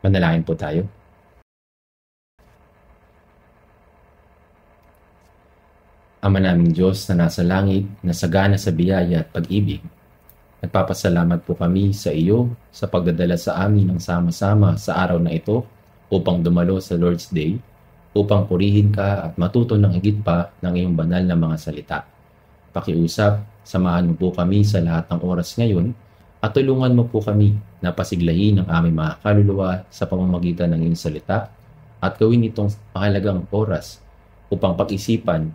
Manalangin po tayo. Ama naming Diyos na nasa langit, na sagana sa biyaya at pag-ibig, nagpapasalamat po kami sa iyo sa pagdadala sa amin ng sama-sama sa araw na ito upang dumalo sa Lord's Day, upang purihin ka at matuto ng higit pa ng iyong banal na mga salita. Pakiusap, samahan mo po kami sa lahat ng oras ngayon at tulungan mo po kami na pasiglahin ang aming mga kaluluwa sa pamamagitan ng iyong salita at gawin itong mahalagang oras upang pag-isipan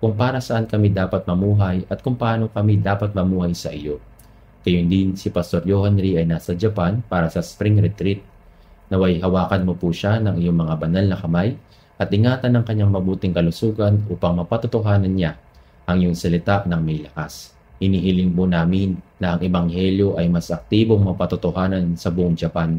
kung para saan kami dapat mamuhay at kung paano kami dapat mamuhay sa iyo. Gayon din si Pastor Johan Ri ay nasa Japan para sa spring retreat. Naway hawakan mo po siya ng iyong mga banal na kamay at ingatan ng kanyang mabuting kalusugan upang mapatotohanan niya ang iyong salita ng may lakas. Inihiling po namin na ang Ebanghelyo ay mas aktibong mapatotohanan sa buong Japan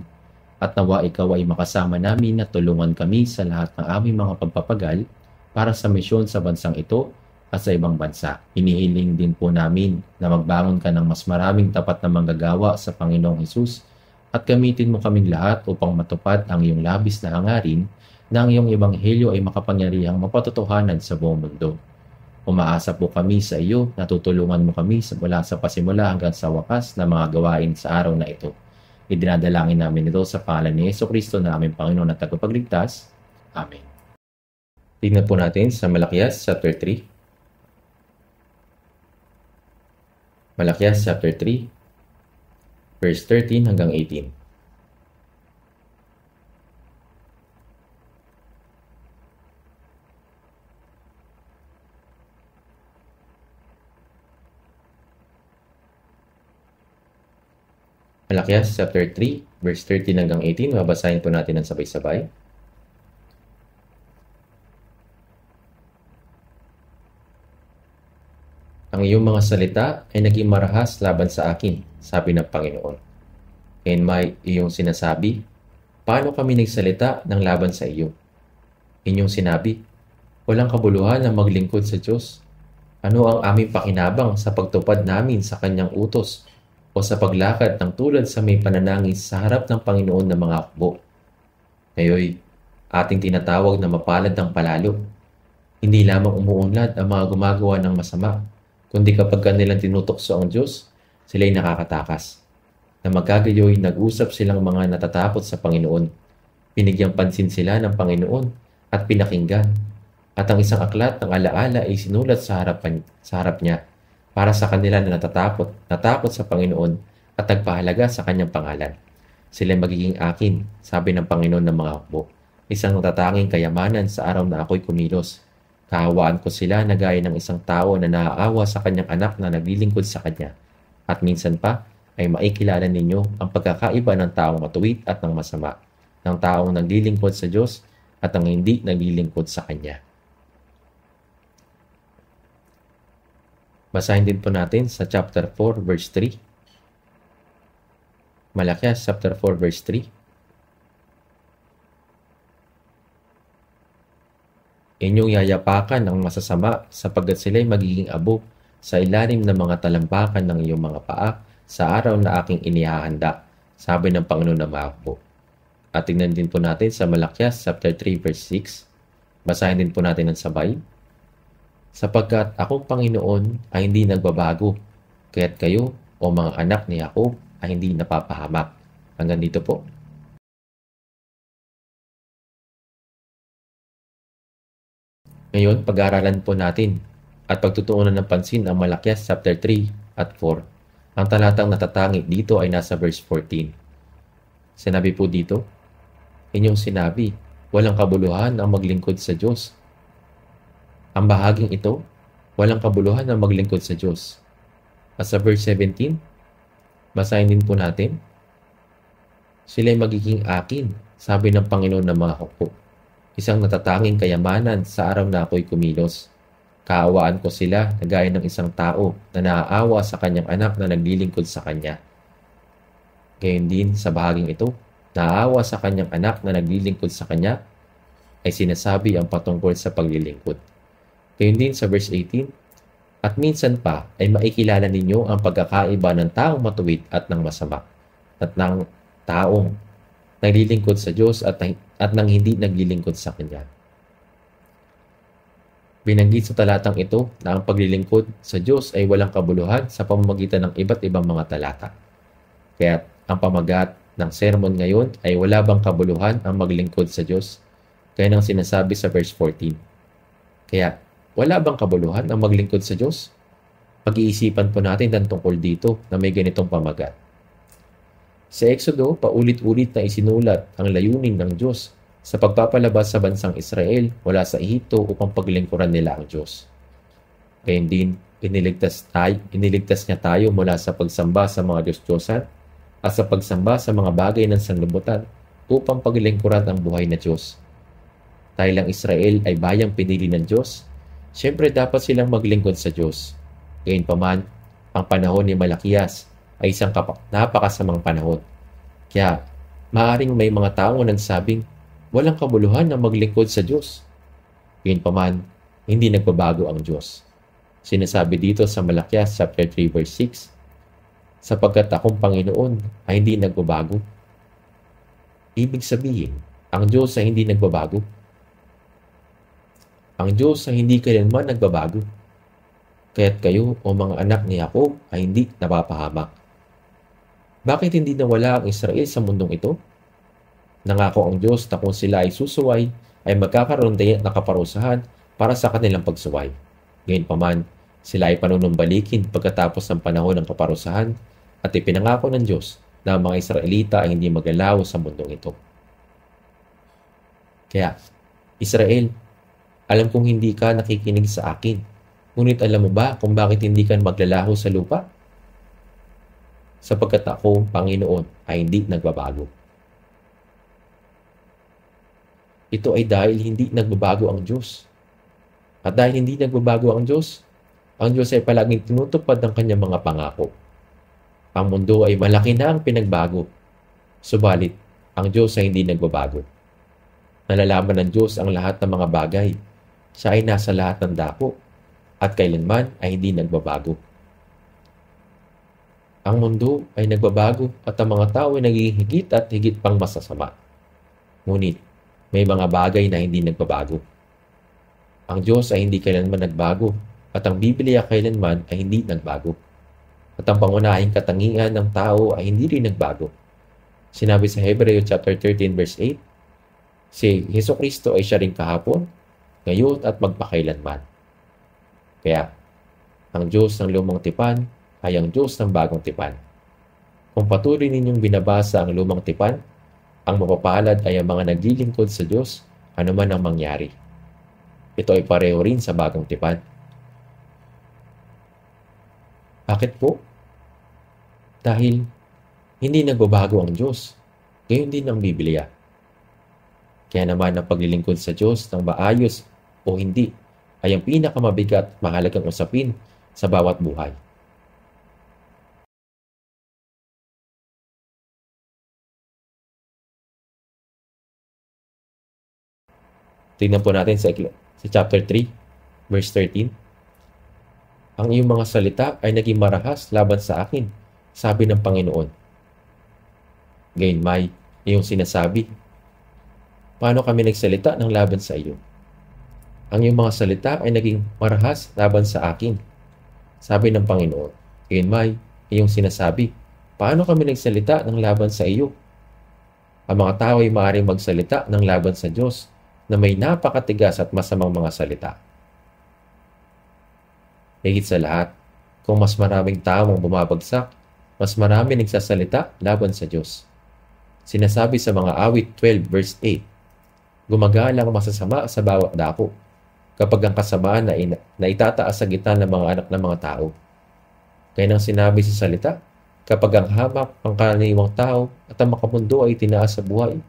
at nawa ikaw ay makasama namin at tulungan kami sa lahat ng aming mga pagpapagal para sa misyon sa bansang ito at sa ibang bansa. Inihiling din po namin na magbangon ka ng mas maraming tapat na manggagawa sa Panginoong Hesus at gamitin mo kaming lahat upang matupad ang iyong labis na hangarin na ang iyong Ebanghelyo ay makapangyarihang mapatotohanan sa buong mundo. Umaasa po kami sa iyo na tutulungan mo kami mula sa pasimula hanggang sa wakas na mga gawain sa araw na ito. Idinadalangin namin ito sa pangalan ni Jesucristo na aming Panginoon at Tagapagligtas. Amen. Tingnan po natin sa Malakias chapter 3. Malakias chapter 3, verse 13 hanggang 18. Malakias chapter 3, verse 13 hanggang 18. Mabasahin po natin ng sabay-sabay. Ang iyong mga salita ay naging marahas laban sa akin, sabi ng Panginoon. And may iyong sinasabi, paano kami nagsalita ng laban sa iyo? Inyong sinabi, walang kabuluhan na maglingkod sa Diyos. Ano ang aming pakinabang sa pagtupad namin sa kanyang utos o sa paglakad ng tulad sa may pananangis sa harap ng Panginoon ng mga akbo? Ngayoy, ating tinatawag na mapalad ng palalo. Hindi lamang umuunlad ang mga gumagawa ng masama, kundi kapag kanilang tinutokso ang Diyos, sila'y nakakatakas. Na magkagayoy, nag-usap silang mga natatakot sa Panginoon. Binigyang pansin sila ng Panginoon at pinakinggan. At ang isang aklat ng alaala ay sinulat sa harap niya para sa kanila na natakot sa Panginoon at nagpahalaga sa kanyang pangalan. Sila'y magiging akin, sabi ng Panginoon ng mga akbo, isang natatanging kayamanan sa araw na ako'y kumilos. Kahawaan ko sila na gaya ng isang tao na naaawa sa kanyang anak na naglilingkod sa kanya. At minsan pa ay maikilala ninyo ang pagkakaiba ng taong matuwid at ng masama, ng taong naglilingkod sa Diyos at ng hindi naglilingkod sa Kanya. Basahin din po natin sa chapter 4 verse 3. Malakias chapter 4 verse 3. Inyong yayapakan ang masasama sapagkat sila'y magiging abo sa ilalim ng mga talampakan ng iyong mga paa sa araw na aking inihahanda, sabi ng Panginoon na maakbo. At tingnan din po natin sa Malakias chapter 3 verse 6. Basahin din po natin ng sabay. Sapagkat akong Panginoon ay hindi nagbabago, kaya't kayo o mga anak ni Jacob ay hindi napapahamak. Hanggang dito po. Ngayon, pag-aaralan po natin at pagtutuunan ng pansin ang Malakias chapter 3 at 4. Ang talatang natatangi dito ay nasa verse 14. Sinabi po dito, inyong sinabi, walang kabuluhan ang maglingkod sa Diyos. Ang bahaging ito, walang kabuluhan ang maglingkod sa Diyos. At sa verse 17, basahin din po natin, sila'y magiging akin, sabi ng Panginoon ng mga hukbo. Isang natatanging kayamanan sa araw na ako'y kumilos. Kaawaan ko sila na gaya ng isang tao na naaawa sa kanyang anak na naglilingkod sa kanya. Gayon din sa bahaging ito, naaawa sa kanyang anak na naglilingkod sa kanya ay sinasabi ang patungkol sa paglilingkod. Gayon din sa verse 18, at minsan pa ay maikilala ninyo ang pagkakaiba ng taong matuwid at ng masama at ng taong naglilingkod sa Diyos at nang hindi naglilingkod sa Kanya. Binanggit sa talatang ito na ang paglilingkod sa Diyos ay walang kabuluhan sa pamamagitan ng iba't ibang mga talata. Kaya ang pamagat ng sermon ngayon ay wala bang kabuluhan ang maglingkod sa Diyos? Kaya nang sinasabi sa verse 14. Kaya wala bang kabuluhan ang maglingkod sa Diyos? Pag-iisipan po natin ang tungkol dito na may ganitong pamagat. Sa Exodo, paulit-ulit na isinulat ang layunin ng Diyos sa pagpapalabas sa bansang Israel mula sa Ehipto upang paglingkuran nila ang Diyos. Gayun din, iniligtas niya tayo mula sa pagsamba sa mga Diyos-Diyosan at sa pagsamba sa mga bagay ng sanlibutan upang paglingkuran ang buhay na Diyos. Dahil ang Israel ay bayang pinili ng Diyos, siyempre dapat silang maglingkod sa Diyos. Gayunpaman, ang panahon ni Malakias ay isang napakasamang panahon. Kaya, maaring may mga tao nagsabing, walang kabuluhan na maglingkod sa Diyos. Gayunpaman, hindi nagbabago ang Diyos. Sinasabi dito sa Malakias chapter 3 verse 6, sapagkat akong Panginoon ay hindi nagbabago. Ibig sabihin, ang Diyos ay hindi nagbabago. Ang Diyos ay hindi kailanman nagbabago. Kaya't kayo o mga anak ni Jacob ay hindi napapahamak. Bakit hindi nawala ang Israel sa mundong ito? Nangako ang Diyos na kung sila ay susuway, ay magkakaroon din ng kaparusahan para sa kanilang pagsuway. Gayunpaman, sila ay panunumbalikin pagkatapos ng panahon ng kaparusahan at ipinangako ng Diyos na ang mga Israelita ay hindi maglalaho sa mundong ito. Kaya, Israel, alam kong hindi ka nakikinig sa akin. Ngunit alam mo ba kung bakit hindi ka maglalaho sa lupa? Sapagkat ako, Panginoon, ay hindi nagbabago. Ito ay dahil hindi nagbabago ang Diyos. At dahil hindi nagbabago ang Diyos ay palaging tinutupad ng kanyang mga pangako. Ang mundo ay malaki na ang pinagbago. Subalit, ang Diyos ay hindi nagbabago. Nalalaman ng Diyos ang lahat ng mga bagay. Siya ay nasa lahat ng dako at kailanman ay hindi nagbabago. Ang mundo ay nagbabago at ang mga tao ay nagiging higit at higit pang masasama. Ngunit, may mga bagay na hindi nagbabago. Ang Diyos ay hindi kailanman nagbago at ang Biblia kailanman ay hindi nagbago. At ang pangunahing katangian ng tao ay hindi rin nagbago. Sinabi sa Hebreo chapter 13 verse 8, si Hesukristo ay siya rin kahapon, ngayon at magpakailanman. Kaya, ang Diyos ng lumang tipan ay ang Diyos ng bagong tipan. Kung patuloy ninyong binabasa ang lumang tipan, ang mapapalad ay ang mga naglilingkod sa Diyos anuman ang mangyari. Ito ay pareho rin sa bagong tipan. Bakit po? Dahil hindi nagbabago ang Diyos. Gayon din ang Biblia. Kaya naman ang paglilingkod sa Diyos ng maayos o hindi ay ang pinakamabigat at mahalagang usapin sa bawat buhay. Tingnan po natin sa chapter 3, verse 13. Ang iyong mga salita ay naging marahas laban sa akin, sabi ng Panginoon. Gayunmay, iyong sinasabi, paano kami nagsalita ng laban sa iyo? Ang iyong mga salita ay naging marahas laban sa akin, sabi ng Panginoon. Gayunmay, iyong sinasabi, paano kami nagsalita ng laban sa iyo? Ang mga tao ay maaaring magsalita ng laban sa Diyos na may napakatigas at masamang mga salita. Higit sa lahat, kung mas maraming tao ang bumabagsak, mas marami nagsasalita laban sa Diyos. Sinasabi sa mga awit 12 verse 8, gumagala ang masasama sa bawat dako, kapag ang kasamaan na itataas sa gitna ng mga anak ng mga tao. Kaya nang sinabi sa salita, kapag ang hamak ang karaniwang tao at ang makamundo ay tinaas sa buhay,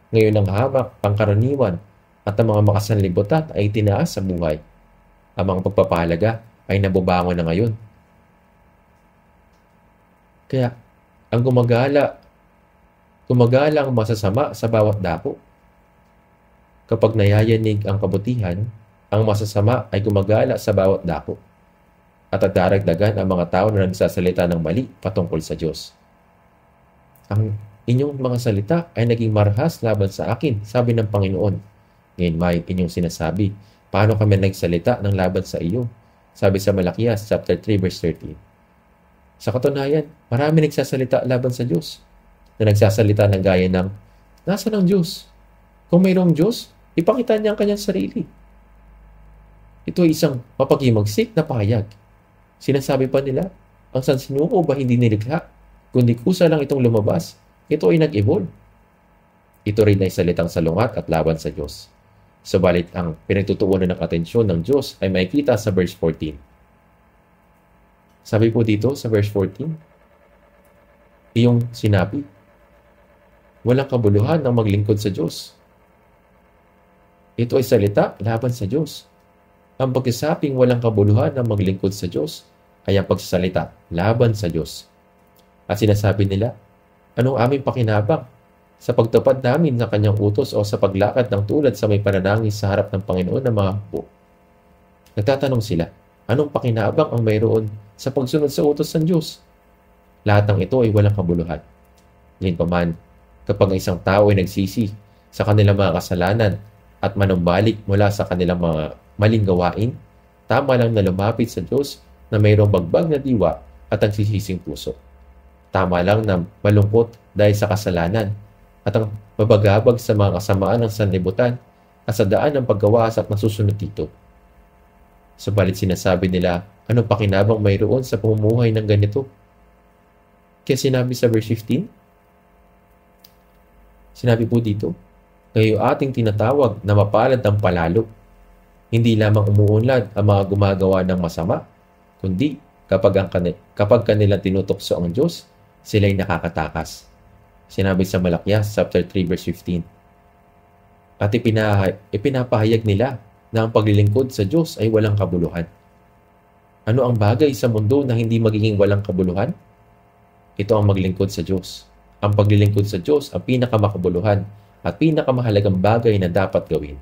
ngayon ang hamak ang karaniwan at ang mga makasanlibutan ay tinaas sa buhay. Ang mga pagpapahalaga ay nabubangon na ngayon. Kaya, ang gumagala ang masasama sa bawat dako. Kapag nayayanig ang kabutihan, ang masasama ay gumagala sa bawat dako. At daragdagan ang mga tao na nagsasalita ng mali patungkol sa Diyos. Ang Inyong mga salita ay naging marahas laban sa akin, sabi ng Panginoon. Ngayon may inyong sinasabi, paano kami nagsalita ng laban sa iyo? Sabi sa Malakias chapter 3 verse 13. Sa katunayan, marami nagsasalita laban sa Diyos. Na nagsasalita ng gaya ng, nasaan ang Diyos? Kung mayroong Diyos, ipakita niya ang kanyang sarili. Ito ay isang mapaghimagsik na pahayag. Sinasabi pa nila, ang sansinuko ba hindi nilikha? Kundi kusa lang itong lumabas, ito ay nag-evolve. Ito rin ay salitang salungat at laban sa Diyos. Subalit ang pinagtutuunan ng atensyon ng Diyos ay makikita sa verse 14. Sabi po dito sa verse 14, iyong sinabi, walang kabuluhan ang maglingkod sa Diyos. Ito ay salita laban sa Diyos. Ang pagkasabing walang kabuluhan ang maglingkod sa Diyos ay ang pagsasalita laban sa Diyos. At sinasabi nila, anong aming pakinabang sa pagtupad namin ng kanyang utos o sa paglakad ng tulad sa may pananangis sa harap ng Panginoon ng mga hukbo? Nagtatanong sila, anong pakinabang ang mayroon sa pagsunod sa utos ng Diyos? Lahat ng ito ay walang kabuluhan. Gayunpaman, kapag ang isang tao ay nagsisi sa kanilang mga kasalanan at manumbalik mula sa kanilang mga maling gawain, tama lang na lumapit sa Diyos na mayroong bagbag na diwa at ang sisising puso. Tama lang na malungkot dahil sa kasalanan at ang mabagabag sa mga kasamaan ng sanlibutan at sa daan ng paggawas at nasusunod dito. Subalit sinasabi nila, anong pakinabang mayroon sa pamumuhay ng ganito? Kaya sinabi sa verse 15, sinabi po dito, kayo ating tinatawag na mapalad ang palalo. Hindi lamang umuunlad ang mga gumagawa ng masama, kundi kapag kanilang tinutokso ang Diyos, sila'y nakakatakas. Sinabi sa Malakias chapter 3 verse 15. At ipinapahayag nila na ang paglilingkod sa Diyos ay walang kabuluhan. Ano ang bagay sa mundo na hindi magiging walang kabuluhan? Ito ang maglingkod sa Diyos. Ang paglilingkod sa Diyos ang pinakamakabuluhan at pinakamahalagang bagay na dapat gawin.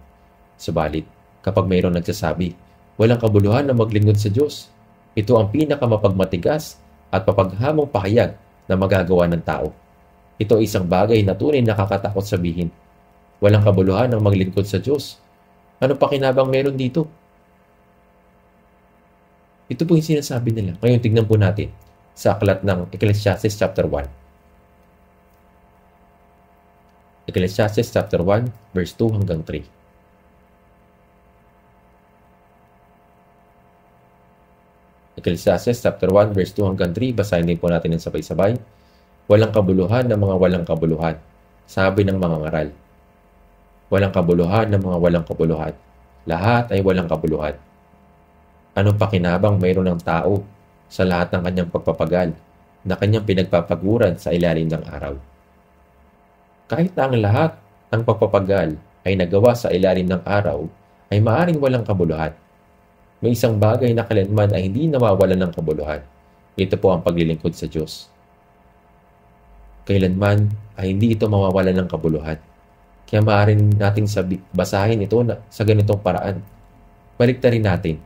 Subalit, kapag mayroong nagsasabi, walang kabuluhan na maglingkod sa Diyos, ito ang pinakamapagmatigas at papaghamong pahayag na magagawa ng tao. Ito ay isang bagay na tunay nakakatakot sabihin. Walang kabuluhan ang maglingkod sa Diyos. Ano pakinabang meron dito? Ito po yung sinasabi nila. Ngayon tignan po natin sa aklat ng Ecclesiastes chapter 1. Ecclesiastes chapter 1 verse 2 hanggang 3. Ecclesiastes chapter 1 verse 2 hanggang 3. Basahin din po natin ng sabay-sabay. Walang kabuluhan ng mga walang kabuluhan, sabi ng mga ngaral. Walang kabuluhan ng mga walang kabuluhan. Lahat ay walang kabuluhan. Anong pakinabang mayroon ng tao sa lahat ng kanyang pagpapagal na kanyang pinagpapaguran sa ilalim ng araw? Kahit na ang lahat ng pagpapagal ay nagawa sa ilalim ng araw, ay maaring walang kabuluhan. May isang bagay na kailanman ay hindi nawawalan ng kabuluhan. Ito po ang paglilingkod sa Diyos. Kailanman ay hindi ito mawawalan ng kabuluhan. Kaya maaaring nating basahin ito sa ganitong paraan. Baliktarin natin.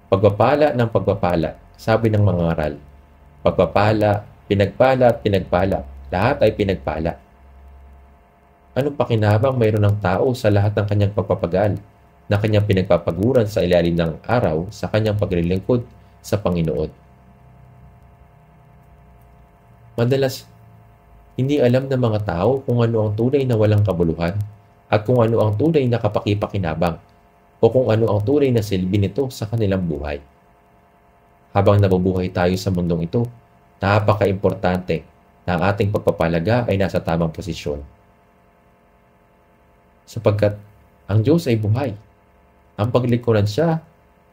Pagpapala ng pagpapala, sabi ng mga ngaral. Pagpapala, pinagpala at pinagpala. Lahat ay pinagpala. Anong pakinabang mayroon ng tao sa lahat ng kanyang pagpapagal na kanyang pinagpapaguran sa ilalim ng araw sa kanyang paglilingkod sa Panginoon? Madalas, hindi alam ng mga tao kung ano ang tunay na walang kabuluhan at kung ano ang tunay na kapakipakinabang o kung ano ang tunay na silbi nito sa kanilang buhay. Habang nabubuhay tayo sa mundong ito, napaka-importante na ang ating pagpapalaga ay nasa tamang posisyon. Sapagkat ang Diyos ay buhay. Ang paglingkuran siya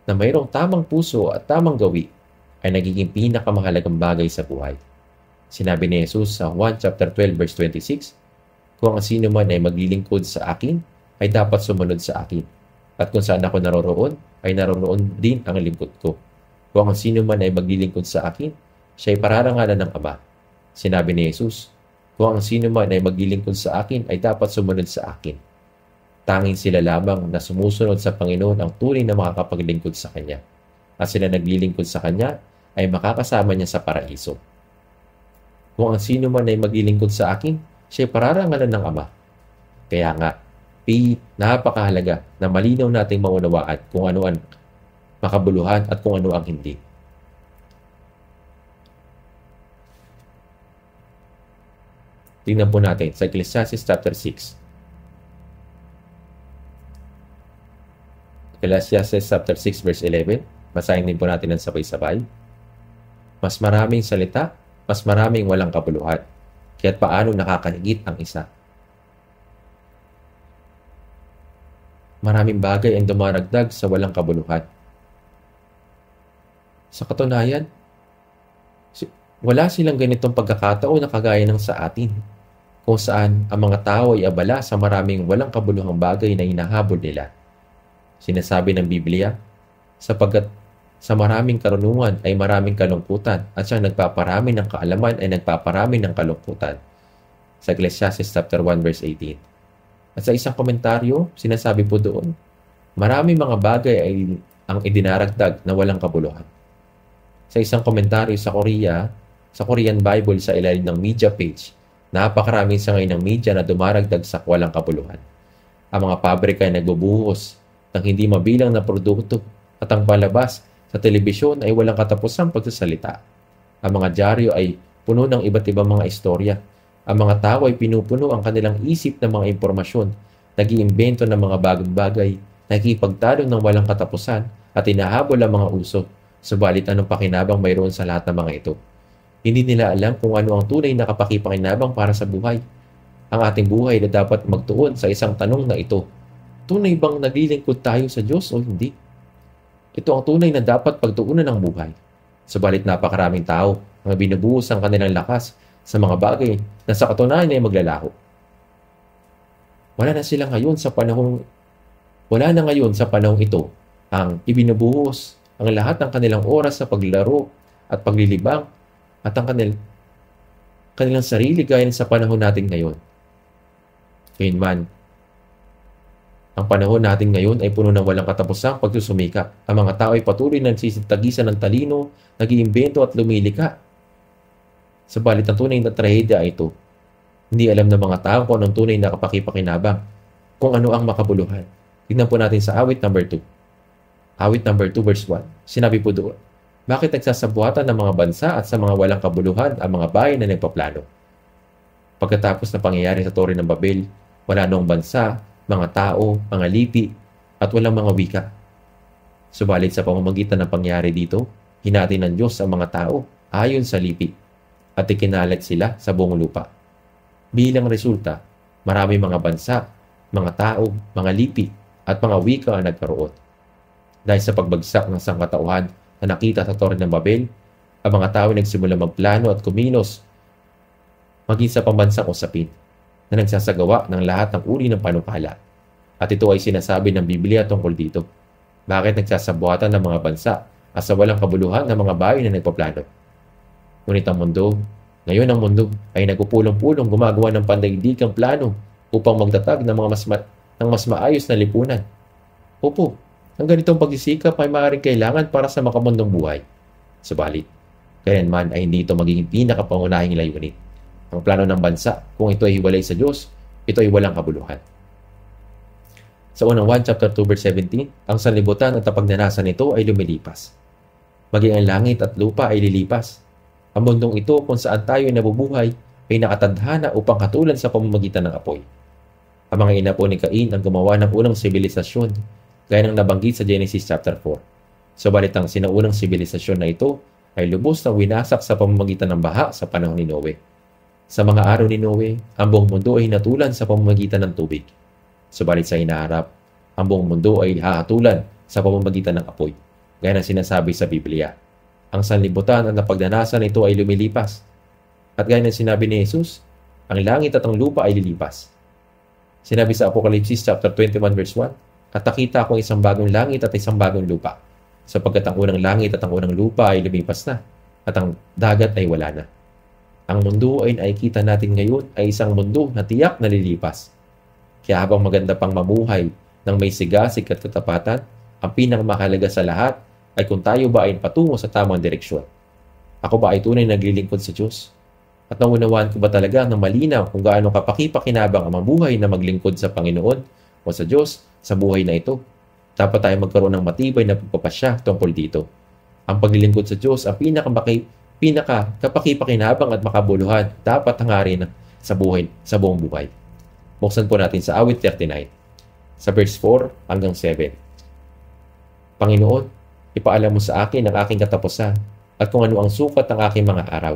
na mayroong tamang puso at tamang gawi ay nagiging pinakamahalagang bagay sa buhay. Sinabi ni Jesus sa 1 chapter 12 verse 26, kung ang sino man ay maglilingkod sa akin, ay dapat sumunod sa akin. At kung saan ako naroroon, ay naroroon din ang lingkod ko. Kung ang sino man ay maglilingkod sa akin, siya ay pararangalan ng Ama. Sinabi ni Jesus, kung ang sino man ay maglilingkod sa akin, ay dapat sumunod sa akin. Tanging sila lamang na sumusunod sa Panginoon ang tunay na makakapaglingkod sa Kanya. At sila naglilingkod sa Kanya ay makakasama niya sa paraiso. Kung ang sino man ay maglilingkod sa akin, siya ay pararangalan ng Ama. Kaya nga, napakahalaga na malinaw nating maunawaan kung ano ang makabuluhan at kung ano ang hindi. Tingnan po natin sa Ecclesiastes chapter 6. Ecclesiastes chapter 6 verse 11. Basahin din po natin ng sabay-sabay. Mas maraming salita, mas maraming walang kabuluhan. Kaya't paano nakakahigit ang isa? Maraming bagay ang dumaragdag sa walang kabuluhan. Sa katunayan, wala silang ganitong pagkakataon na kagaya ng sa atin, kung saan ang mga tao ay abala sa maraming walang kabuluhang bagay na hinahabol nila. Sinasabi ng Biblia, sapagkat sa maraming karunungan ay maraming kalungkutan at siyang nagpaparami ng kaalaman ay nagpaparami ng kalungkutan. Sa Ecclesiastes chapter 1 verse 18. At sa isang komentaryo, sinasabi po doon, maraming mga bagay ay ang idinaragdag na walang kabuluhan. Sa isang komentaryo sa Korean Bible sa ilalim ng media page, napakaraming sangay ng media na dumaragdag sa walang kabuluhan. Ang mga pabrika ay nagbubuhos ng hindi mabilang na produkto at ang palabas sa telebisyon ay walang katapusang pagsasalita. Ang mga dyaryo ay puno ng iba't ibang mga istorya. Ang mga tao ay pinupuno ang kanilang isip ng mga impormasyon, nag-iimbento ng mga bagong bagay, nakikipagtalo ng walang katapusan at hinahabol ang mga uso. Subalit anong pakinabang mayroon sa lahat ng mga ito? Hindi nila alam kung ano ang tunay na kapakipakinabang para sa buhay. Ang ating buhay na dapat magtuon sa isang tanong na ito. Tunay bang naglilingkod tayo sa Diyos o hindi? Ito ang tunay na dapat pagtuunan ng buhay. Subalit napakaraming tao ang binubuhos ang kanilang lakas sa mga bagay na sa katunayan ay maglalaho. Wala na ngayon sa panahong ito ang ibinubuhos ang lahat ng kanilang oras sa paglaro at paglilibang at ang kanilang sarili gaya sa panahon natin ngayon. Gayunman, ang panahon natin ngayon ay puno ng walang katapusang pagsusumikap. Ang mga tao ay patuloy na nagsisitagisan ng talino, nag-iimbento at lumilika. Subalit ang tunay na trahedya ay ito. Hindi alam ng mga tao kung anong tunay na kapakipakinabang, kung ano ang makabuluhan. Tignan po natin sa awit number 2. Awit number 2 verse 1. Sinabi po doon, bakit nagsasabuatan ng mga bansa at sa mga walang kabuluhan ang mga bayan na nagpaplano? Pagkatapos na pangyayari sa Tore ng Babel, wala noong bansa, mga tao, mga lipi, at walang mga wika. Subalit sa pamamagitan ng pangyayari dito, hinati ng Diyos ang mga tao ayon sa lipi at ikinalat sila sa buong lupa. Bilang resulta, marami mga bansa, mga tao, mga lipi, at mga wika ang nagkaroon. Dahil sa pagbagsak ng sangkatauhan na nakita sa Tore ng Babel, ang mga tao nagsimula magplano at kumilos maging sa pambansang usapin na nagsasagawa ng lahat ng uri ng panukala. At ito ay sinasabi ng Biblia tungkol dito. Bakit nagsasabuatan ng mga bansa at sa walang kabuluhan ng mga bayan na nagpaplano? Ngunit ngayon ang mundo ay nagpupulong-pulong gumagawa ng pandaigdigang plano upang magtatag ng mas maayos na lipunan. Opo, ang ganitong pagsisikap ay maaaring kailangan para sa makamundong buhay. Subalit, kailanman ay hindi ito magiging pinakapangunahing layunin. Ang plano ng bansa, kung ito ay hiwalay sa Diyos, ito ay walang kabuluhan. Sa unang 1 chapter 2 verse 17, ang sanlibutan at pagnanasa nito ay lumilipas. Maging ang langit at lupa ay lilipas. Ang mundong ito kung saan tayo ay nabubuhay ay nakatadhana upang hatulan sa pamamagitan ng apoy. Ang mga ina po ni Cain ang gumawa ng unang sibilisasyon, gaya ng nabanggit sa Genesis chapter 4. Subalit ang sinaunang sibilisasyon na ito ay lubos na winasak sa pamamagitan ng baha sa panahon ni Noe. Sa mga araw ni Noe, ang buong mundo ay natulan sa pamamagitan ng tubig. Subalit sa hinaharap, ang buong mundo ay hahatulan sa pamamagitan ng apoy, gaya ng sinasabi sa Biblia. Ang sanlibutan at napagnanasan nito ay lumilipas. At gaya ng sinabi ni Jesus, ang langit at ang lupa ay lilipas. Sinabi sa Apocalypse chapter 21 verse 1, at nakita akong isang bagong langit at isang bagong lupa, sapagkat ang unang langit at ang unang lupa ay lumipas na, at ang dagat ay wala na. Ang mundo ay nakikita natin ngayon ay isang mundo na tiyak na lilipas. Kaya habang maganda pang mamuhay ng may sigasig at katapatan, ang pinakamahalaga sa lahat ay kung tayo ba ay patungo sa tamang direksyon. Ako ba ay tunay naglilingkod sa Diyos? At naunawaan ko ba talaga ng malinaw kung gaano kapaki-pakinabang ang mabuhay na maglingkod sa Panginoon o sa Diyos sa buhay na ito? Dapat tayo magkaroon ng matibay na pagpapasya tungkol dito. Ang paglilingkod sa Diyos ang pinaka kapaki-pakinabang at makabuluhan dapat hangarin sa buong buhay. Buksan po natin sa awit 39, sa verse 4 hanggang 7. Panginoon, ipaalam mo sa akin ang aking katapusan at kung ano ang sukat ng aking mga araw.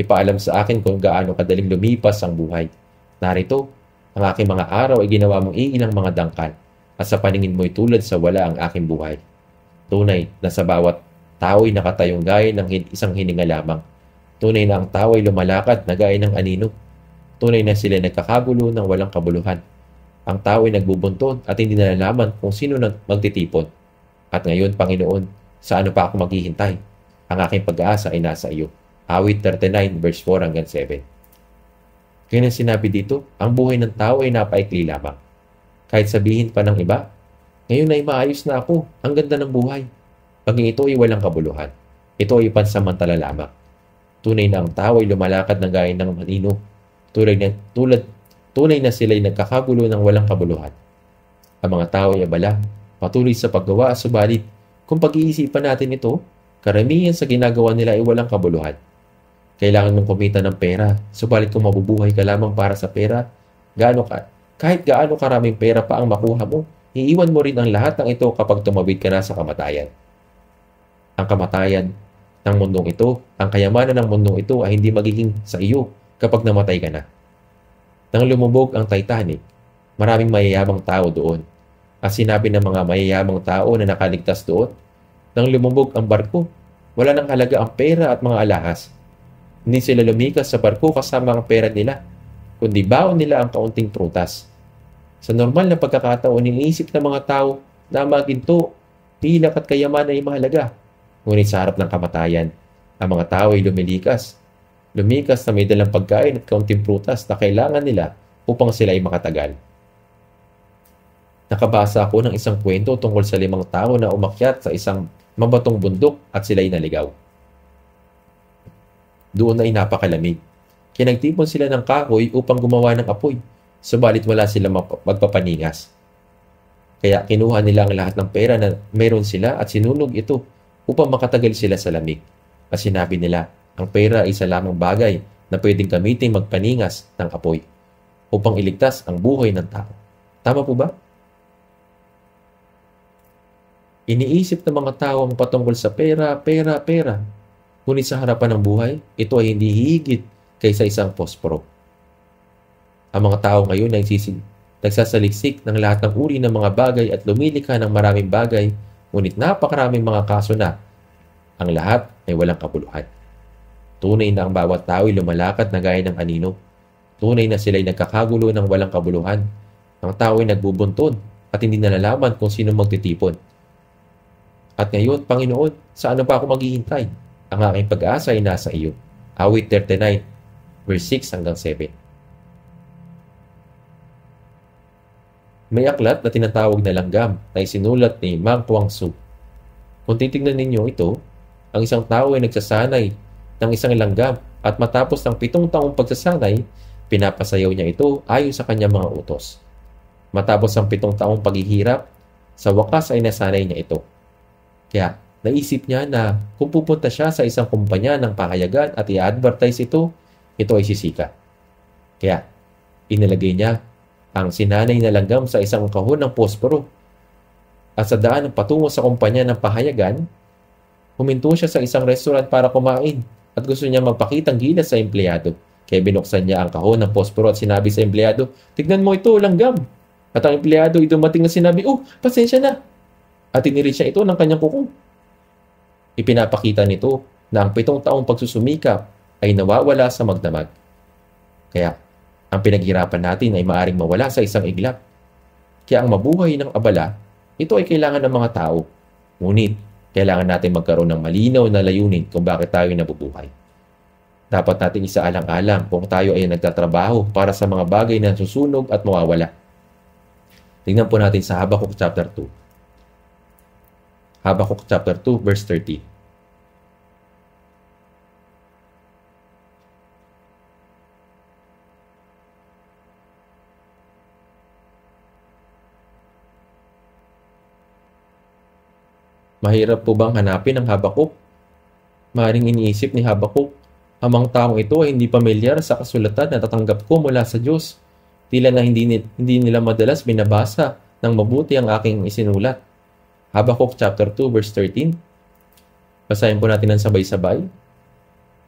Ipaalam sa akin kung gaano kadaling lumipas ang buhay. Narito, ang aking mga araw ay ginawa mong iilang mga dangkal at sa paningin mo'y tulad sa wala ang aking buhay. Tunay na sa bawat tao'y nakatayong gaya ng isang hininga lamang. Tunay na ang tao ay lumalakad na gaya ng anino. Tunay na sila nagkakagulo ng walang kabuluhan. Ang tao ay nagbubunton at hindi nalalaman kung sino nang magtitipon. At ngayon, Panginoon, sa ano pa ako maghihintay? Ang aking pag-aasa ay nasa iyo. Awit 39 verse 4 hanggang 7. Kaya nang sinabi dito, ang buhay ng tao ay napaikli lamang. Kahit sabihin pa ng iba, ngayon ay maayos na ako, ang ganda ng buhay. Paging ito ay walang kabuluhan. Ito ay pansamantala lamang. Tunay na ang tao ay lumalakad na gaya ng manino. Tunay na sila ay nagkakagulo ng walang kabuluhan. Ang mga tao ay abala, patuloy sa paggawa, subalit kung pag-iisipan natin ito, karamihan sa ginagawa nila ay walang kabuluhan. Kailangan mong kumita ng pera, subalit kung mabubuhay ka lamang para sa pera, kahit gaano karaming pera pa ang makuha mo, iiwan mo rin ang lahat ng ito kapag tumawid ka na sa kamatayan. Ang kamatayan ng mundong ito, ang kayamanan ng mundong ito ay hindi magiging sa iyo kapag namatay ka na. Nang lumubog ang Titanic, maraming mayayamang tao doon. At sinabi ng mga mayayamang tao na nakaligtas doon, nang lumubog ang barko, wala nang halaga ang pera at mga alahas. Hindi sila lumikas sa barko kasama ang pera nila, kundi baon nila ang kaunting prutas. Sa normal na pagkakataon, iniisip ng mga tao na maginto, pilak at kayaman ay mahalaga. Ngunit sa harap ng kamatayan, ang mga tao ay lumilikas. Lumikas na may dalang pagkain at kaunting prutas na kailangan nila upang sila ay makatagal. Nakabasa ako ng isang kwento tungkol sa 5 tao na umakyat sa isang mabatong bundok at sila ay naligaw. Doon ay napakalamig. Kinagtipon sila ng kahoy upang gumawa ng apoy, subalit wala silang magpapaningas. Kaya kinuha nila ang lahat ng pera na meron sila at sinunog ito upang makatagal sila sa lamig. At sinabi nila, ang pera ay isa lamang bagay na pwedeng gamitin magpaningas ng apoy upang iligtas ang buhay ng tao. Tama po ba? Iniisip ng mga tao ang patungkol sa pera. Ngunit sa harapan ng buhay, ito ay hindi higit kaysa isang posporo. Ang mga tao ngayon ay nagsasaliksik ng lahat ng uri ng mga bagay at lumilikha ng maraming bagay, ngunit napakaraming mga kaso na ang lahat ay walang kabuluhan. Tunay na ang bawat tao ay lumalakad na gaya ng anino. Tunay na sila ay nagkakagulo ng walang kabuluhan. Ang tao ay nagbubunton at hindi nalalaman kung sino magtitipon. At ngayon, Panginoon, saan pa ako maghihintay? Ang aking pag-asa ay nasa iyo. Awit 39, verse 6 hanggang 7. May aklat na tinatawag na langgam na isinulat ni Mang Kwang-su. Kung titignan ninyo ito, ang isang tao ay nagsasanay ng isang langgam at matapos ng 7 taong pagsasanay, pinapasayaw niya ito ayon sa kanyang mga utos. Matapos ang 7 taong paghihirap, sa wakas ay nasanay niya ito. Kaya naisip niya na kung pupunta siya sa isang kumpanya ng pahayagan at i-advertise ito ay sisika. Kaya inilagay niya ang sinanay na langgam sa isang kahon ng posporo. At sa daan patungo sa kumpanya ng pahayagan, huminto siya sa isang restaurant para kumain at gusto niya magpakitang gilas sa empleyado. Kaya binuksan niya ang kahon ng posporo at sinabi sa empleyado, "Tignan mo ito, langgam." At ang empleyado ay dumating na sinabi, "Oh, pasensya na." At tinirit siya ito ng kanyang kuko. Ipinapakita nito na ang 7 taong pagsusumikap ay nawawala sa magdamag. Kaya, ang pinaghirapan natin ay maaring mawala sa isang iglap. Kaya ang mabuhay ng abala, ito ay kailangan ng mga tao. Ngunit, kailangan natin magkaroon ng malinaw na layunin kung bakit tayo nabubuhay. Dapat natin isaalang-alang kung tayo ay nagtatrabaho para sa mga bagay na susunog at mawawala. Tingnan po natin sa Habakuk chapter 2. Habakuk chapter 2 verse 13. Mahirap po bang hanapin ang Habakuk? Maring iniisip ni Habakuk, ang mga taong ito ay hindi pamilyar sa kasulatan na tatanggap ko mula sa Diyos. Tila na hindi nila madalas binabasa ng mabuti ang aking isinulat. Habakuk chapter 2 verse 13. Basahin po natin ng sabay-sabay.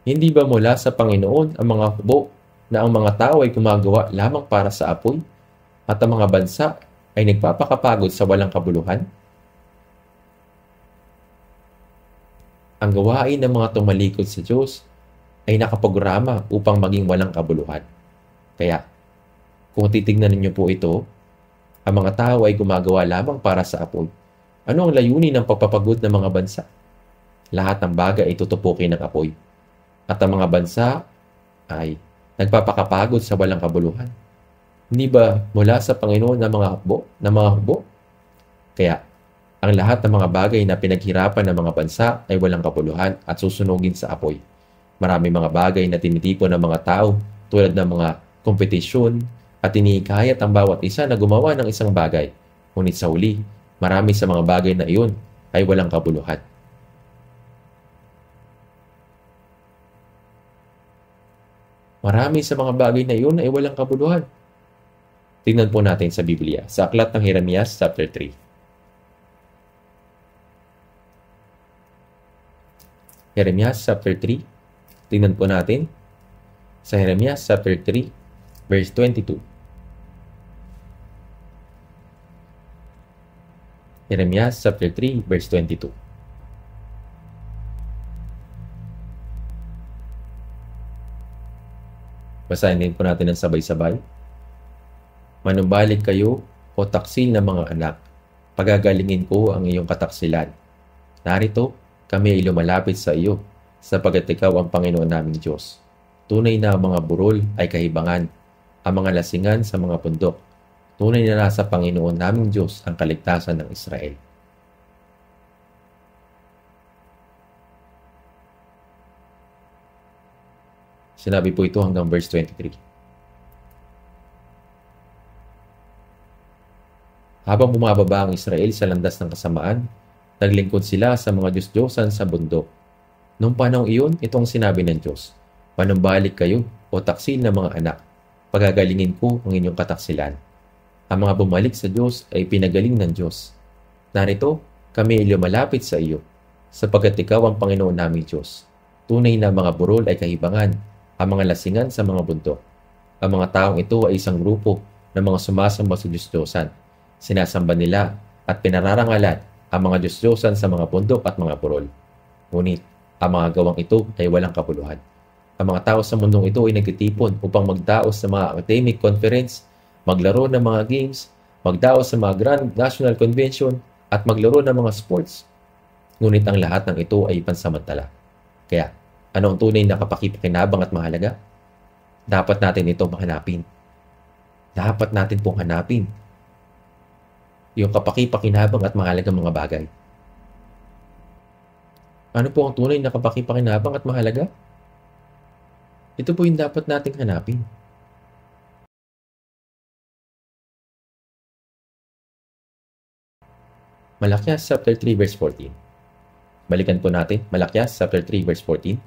Hindi ba mula sa Panginoon ang mga hukbo na ang mga tao ay gumagawa lamang para sa apoy at ang mga bansa ay nagpapakapagod sa walang kabuluhan? Ang gawain ng mga tumalikod sa Diyos ay nakaprograma upang maging walang kabuluhan. Kaya, kung titignan ninyo po ito, ang mga tao ay gumagawa lamang para sa apoy. Ano ang layunin ng pagpapagod ng mga bansa? Lahat ng bagay ay tutupukin ng apoy. At ang mga bansa ay nagpapakapagod sa walang kabuluhan. Hindi ba mula sa Panginoon ng mga hukbo? Kaya, ang lahat ng mga bagay na pinaghirapan ng mga bansa ay walang kabuluhan at susunugin sa apoy. Marami mga bagay na tinitipon ng mga tao tulad ng mga kompetisyon at iniikayat ang bawat isa na gumawa ng isang bagay. Ngunit sa huli, marami sa mga bagay na iyon ay walang kabuluhan. Marami sa mga bagay na iyon ay walang kabuluhan. Tingnan po natin sa Biblia, sa aklat ng Jeremias chapter 3. Jeremias chapter 3. Tingnan po natin sa Jeremias chapter 3 verse 22. Jeremias chapter 3 verse 22. Basahin din po natin ng sabay-sabay. Manumbalik kayo o taksil ng mga anak. Pagagalingin ko ang iyong kataksilan. Narito, kami ay lumalapit sa iyo, sapagkat ikaw ang Panginoon naming Diyos. Tunay na ang mga burol ay kahibangan, ang mga lasingan sa mga bundok. Tunay na nasa Panginoon naming Diyos ang kaligtasan ng Israel. Sinabi po ito hanggang verse 23. Habang bumababa ang Israel sa landas ng kasamaan, naglingkod sila sa mga Diyos-Diyosan sa bundok. Noong panahon iyon, itong sinabi ng Diyos, manumbalik kayo o taksil ng mga anak, pagagalingin ko ang inyong kataksilan. Ang mga bumalik sa Diyos ay pinagaling ng Diyos. Narito, kami ay lumalapit sa iyo, sapagkat ikaw ang Panginoon naming Diyos. Tunay na mga burol ay kahibangan, ang mga lasingan sa mga bundok. Ang mga taong ito ay isang grupo ng mga sumasamba sa Diyos-Diyosan. Sinasamba nila at pinararangalan ang mga Diyos-Diyosan sa mga bundok at mga burol. Ngunit, ang mga gawang ito ay walang kabuluhan. Ang mga tao sa mundong ito ay nagtitipon upang magdaos sa mga academic conference, maglaro ng mga games, magdaos sa mga Grand National Convention, at maglaro ng mga sports. Ngunit ang lahat ng ito ay pansamantala. Kaya, ano ang tunay na kapakipakinabang at mahalaga? Dapat natin ito mahanapin. Dapat natin pong hanapin yung kapakipakinabang at mahalagang mga bagay. Ano po ang tunay na kapakipakinabang at mahalaga? Ito po yung dapat nating hanapin. Malakyas chapter 3 verse 14. Balikan po natin, Malakyas chapter 3 verse 14.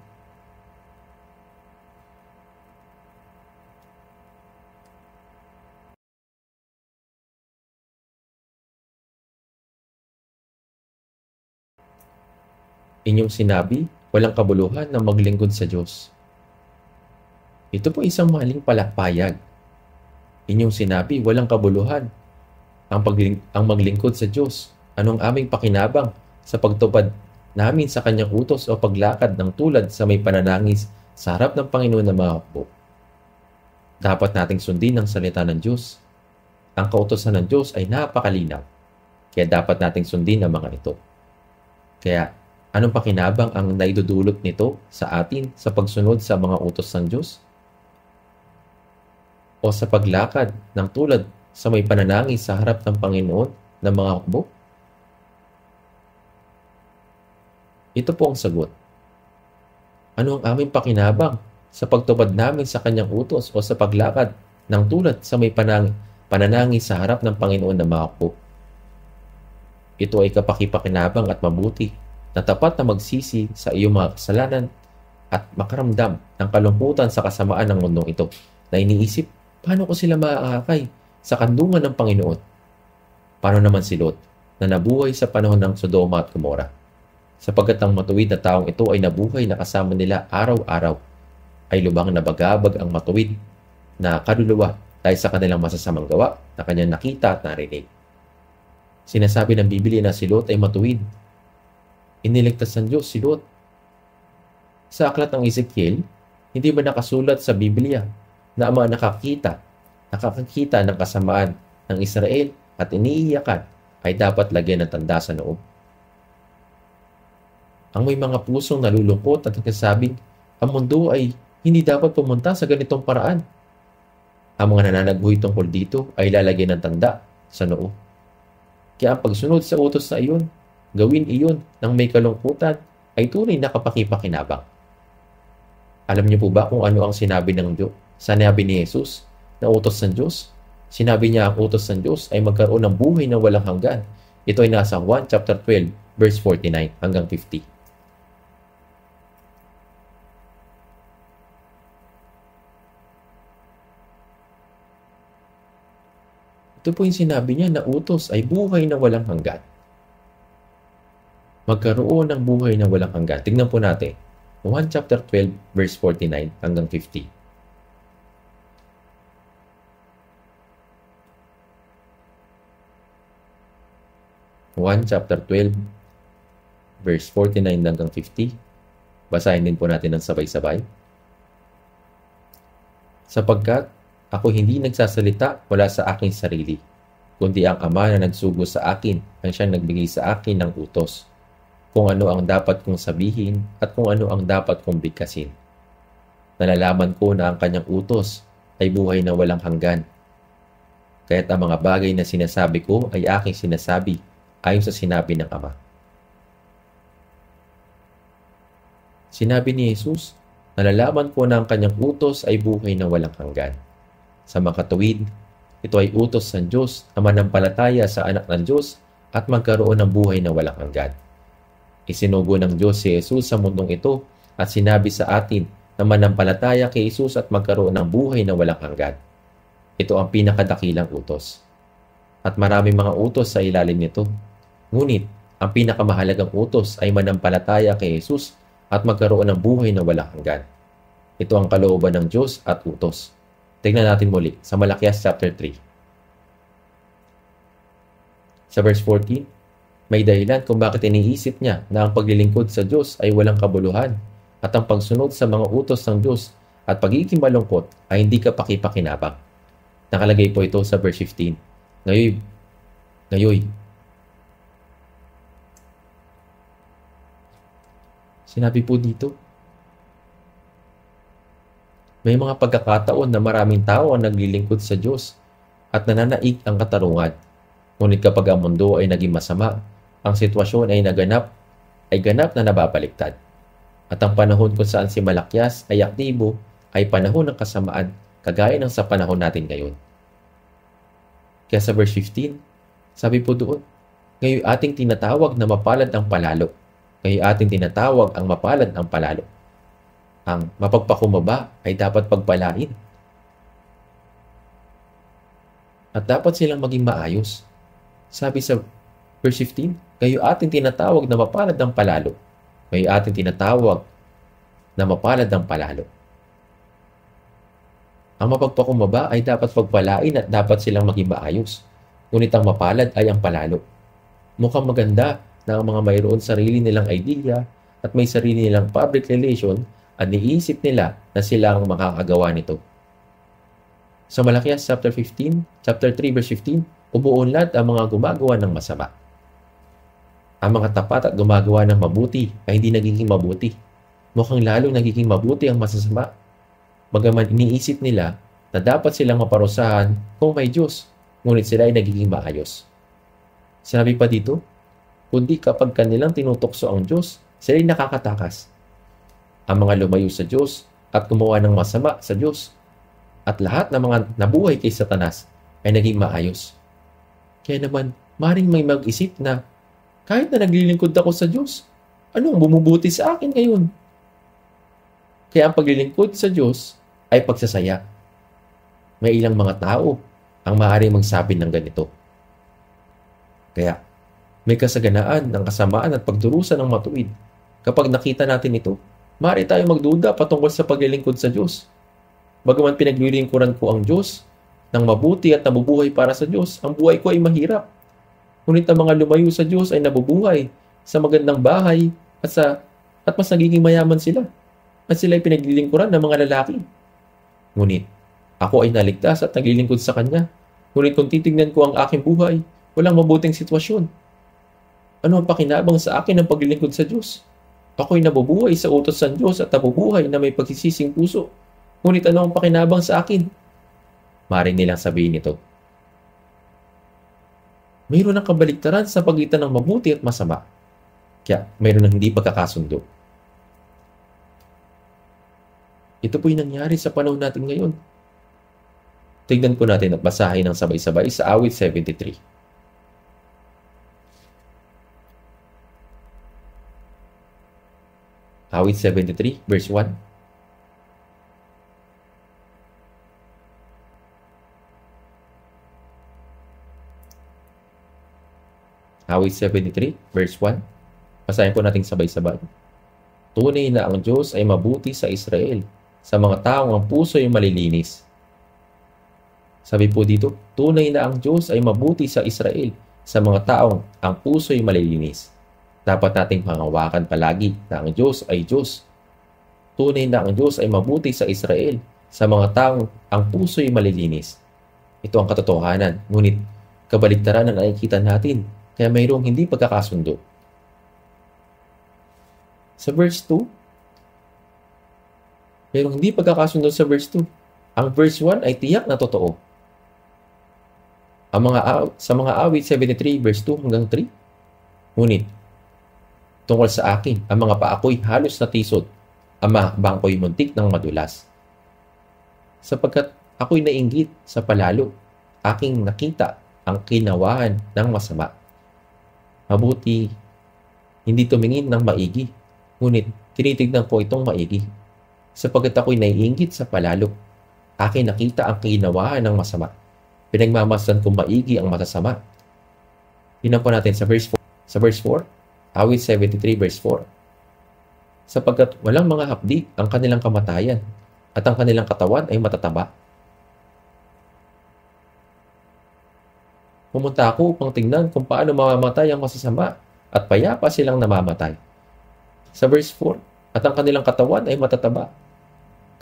Inyong sinabi, walang kabuluhan na maglingkod sa Diyos. Ito po isang maling palakpayag. Inyong sinabi, walang kabuluhan ang maglingkod sa Diyos. Anong aming pakinabang sa pagtupad namin sa kanyang utos o paglakad ng tulad sa may pananangis sa harap ng Panginoon na mga hukbo? Dapat nating sundin ang salita ng Diyos. Ang kautosan ng Diyos ay napakalinaw. Kaya dapat nating sundin ang mga ito. Kaya, anong pakinabang ang naidudulot nito sa atin sa pagsunod sa mga utos ng Diyos? O sa paglakad ng tulad sa may pananangis sa harap ng Panginoon ng mga hukbo? Ito po ang sagot. Ano ang aming pakinabang sa pagtupad namin sa kanyang utos o sa paglakad ng tulad sa may pananangis sa harap ng Panginoon ng mga hukbo? Ito ay kapakipakinabang at mabuti na tapat na magsisi sa iyong mga kasalanan at makaramdam ng kalungkutan sa kasamaan ng mundong ito na iniisip, paano ko sila maaakay sa kandungan ng Panginoon? Paano naman si Lot na nabuhay sa panahon ng Sodoma at Gomora? Sapagkat ang matuwid na taong ito ay nabuhay na kasama nila araw-araw, ay lubhang nabagabag ang matuwid na kaluluwa dahil sa kanilang masasamang gawa na kanyang nakita at narinig. Sinasabi ng Biblia na si Lot ay matuwid. Iniligtas ng Diyos si Lot. Sa aklat ng Ezekiel, hindi ba nakasulat sa Biblia na ang mga nakakakita ng kasamaan ng Israel at iniiyakan ay dapat lagyan ng tanda sa noob? Ang may mga pusong nalulungkot at nagsasabing ang mundo ay hindi dapat pumunta sa ganitong paraan. Ang mga nananaghoy tungkol dito ay lalagyan ng tanda sa noo. Kaya ang pagsunod sa utos na iyon, gawin iyon ng may kalungkutan ay tunay na kapakipakinabang. Alam niyo po ba kung ano ang sinabi ng Diyos? Sinabi ni Jesus na utos ng Diyos? Sinabi niya ang utos ng Diyos ay magkaroon ng buhay na walang hanggan. Ito ay nasa Juan chapter 12 verse 49 hanggang 50. Ito po yung sinabi niya na utos ay buhay na walang hanggan. Magkaroon ng buhay na walang hanggan. Tingnan po natin. 1 chapter 12 verse 49 hanggang 50. Chapter 12 verse 49 hanggang 50. Basahin din po natin ng sabay-sabay. Sapagkat ako hindi nagsasalita mula sa aking sarili, kundi ang Ama na nagsugo sa akin ang siyang nagbigay sa akin ng utos, kung ano ang dapat kong sabihin at kung ano ang dapat kong bigkasin. Nalalaman ko na ang kanyang utos ay buhay na walang hanggan. Kaya't ang mga bagay na sinasabi ko ay aking sinasabi ayon sa sinabi ng Ama. Sinabi ni Jesus, nalalaman ko na ang kanyang utos ay buhay na walang hanggan. Sa makatuwid, ito ay utos ng Diyos na manampalataya sa anak ng Diyos at magkaroon ng buhay na walang hanggan. Isinugo ng Diyos si Jesus sa mundong ito at sinabi sa atin na manampalataya kay Jesus at magkaroon ng buhay na walang hanggan. Ito ang pinakadakilang utos. At maraming mga utos sa ilalim nito. Ngunit, ang pinakamahalagang utos ay manampalataya kay Jesus at magkaroon ng buhay na walang hanggan. Ito ang kalooban ng Diyos at utos. Tingnan natin muli sa Malakias chapter 3. Sa verse 14, may dahilan kung bakit iniisip niya na ang paglilingkod sa Diyos ay walang kabuluhan at ang pagsunod sa mga utos ng Diyos at pagiging malungkot ay hindi kapakipakinabang. Nakalagay po ito sa verse 15. Ngayoy. Sinabi po dito, may mga pagkakataon na maraming tao ang naglilingkod sa Diyos at nananaig ang katarungan. Ngunit kapag ang mundo ay naging masama, ang sitwasyon ay ganap na nababaliktad. At ang panahon kung saan si Malakias ay aktibo ay panahon ng kasamaan kagaya ng sa panahon natin ngayon. Kaya sa verse 15, sabi po doon, ngayon ating tinatawag na mapalad ang palalo. Ngayon ating tinatawag ang mapalad ang palalo. Ang mapagpakumbaba ay dapat pagpalain. At dapat silang maging maayos. Sabi sa verse 15, ngayon ating tinatawag na mapalad ang palalo. Ngayon ating tinatawag na mapalad ang palalo. Ang mapagpakumbaba ay dapat pagpalain at dapat silang maging maayos. Ngunit ang mapalad ay ang palalo. Mukhang maganda na ang mga mayroon sarili nilang idea at may sarili nilang public relation at niisip nila na sila ang makakagawa nito. Sa Malakias chapter 3 verse 15, umuunlad ang mga gumagawa ng masama. Ang mga tapat at gumagawa ng mabuti ay hindi nagiging mabuti. Mukhang lalong nagiging mabuti ang masasama. Bagaman iniisip nila na dapat silang maparusahan kung may Diyos, ngunit sila ay nagiging maayos. Sinabi pa dito, kundi kapag kanilang tinutokso ang Diyos, sila ay nakakatakas. Ang mga lumayo sa Diyos at gumawa ng masama sa Diyos at lahat ng mga nabuhay kay Satanas ay naging maayos. Kaya naman, maring may mag-isip na Kahit na naglilingkod ako sa Diyos, ano ang bumubuti sa akin ngayon? Kaya ang paglilingkod sa Diyos ay pagsasaya. May ilang mga tao ang maaaring magsabi ng ganito. Kaya, may kasaganaan ng kasamaan at pagdurusa ng matuwid. Kapag nakita natin ito, maaari tayo magduda patungkol sa paglilingkod sa Diyos. Bagaman pinaglilingkuran ko ang Diyos ng mabuti at nabubuhay para sa Diyos, ang buhay ko ay mahirap. Ngunit ang mga lumayo sa Diyos ay nabubuhay sa magandang bahay at mas nagiging mayaman sila. At sila ay pinaglilingkuran ng mga lalaki. Ngunit, ako ay naligtas at naglilingkod sa Kanya. Ngunit kung titignan ko ang aking buhay, walang mabuting sitwasyon. Ano ang pakinabang sa akin ng paglilingkod sa Diyos? Ako'y nabubuhay sa utos ng Diyos at nabubuhay na may pagsisising puso. Ngunit ano ang pakinabang sa akin? Maring nilang sabihin ito. Mayroon ng kabaligtaran sa pagitan ng mabuti at masama. Kaya mayroon ng hindi pagkakasundo. Ito po'y nangyari sa panahon natin ngayon. Tignan po natin at basahin ng sabay-sabay sa awit 73. Awit 73, verse 1. Awit 73, verse 1. Basahin po natin sabay-sabay. Tunay na ang Diyos ay mabuti sa Israel, sa mga taong ang puso ay malilinis. Sabi po dito, tunay na ang Diyos ay mabuti sa Israel, sa mga taong ang puso ay malilinis. Dapat nating pangawakan palagi na ang Diyos ay Diyos. Tunay na ang Diyos ay mabuti sa Israel, sa mga taong ang puso ay malilinis. Ito ang katotohanan, ngunit kabaligtaran ang nakikita natin, kaya mayroong hindi pagkakasundo. Sa verse 2, mayroong hindi pagkakasundo sa verse 2. Ang verse 1 ay tiyak na totoo. Sa mga awit 73, verse 2 hanggang 3. Ngunit, tungkol sa akin, ang mga paa ko'y halos natisod, ang mga hakbang ko'y muntik ng madulas. Sapagkat ako'y nainggit sa palalo, aking nakita ang kinawahan ng masama. Mabuti, hindi tumingin ng maigi, ngunit tinitignan ko itong maigi. Sapagkat ako'y naiinggit sa palalo, aking nakita ang kinawahan ng masama. Pinagmamasdan kong maigi ang masasama. Tingnan po natin sa verse 4. Sa verse 4, awit 73 verse 4. Sapagkat walang mga hapdi ang kanilang kamatayan, at ang kanilang katawan ay matataba. Pumunta ako upang tingnan kung paano mamamatay ang masasama, at payapa silang namamatay. Sa verse 4, at ang kanilang katawan ay matataba.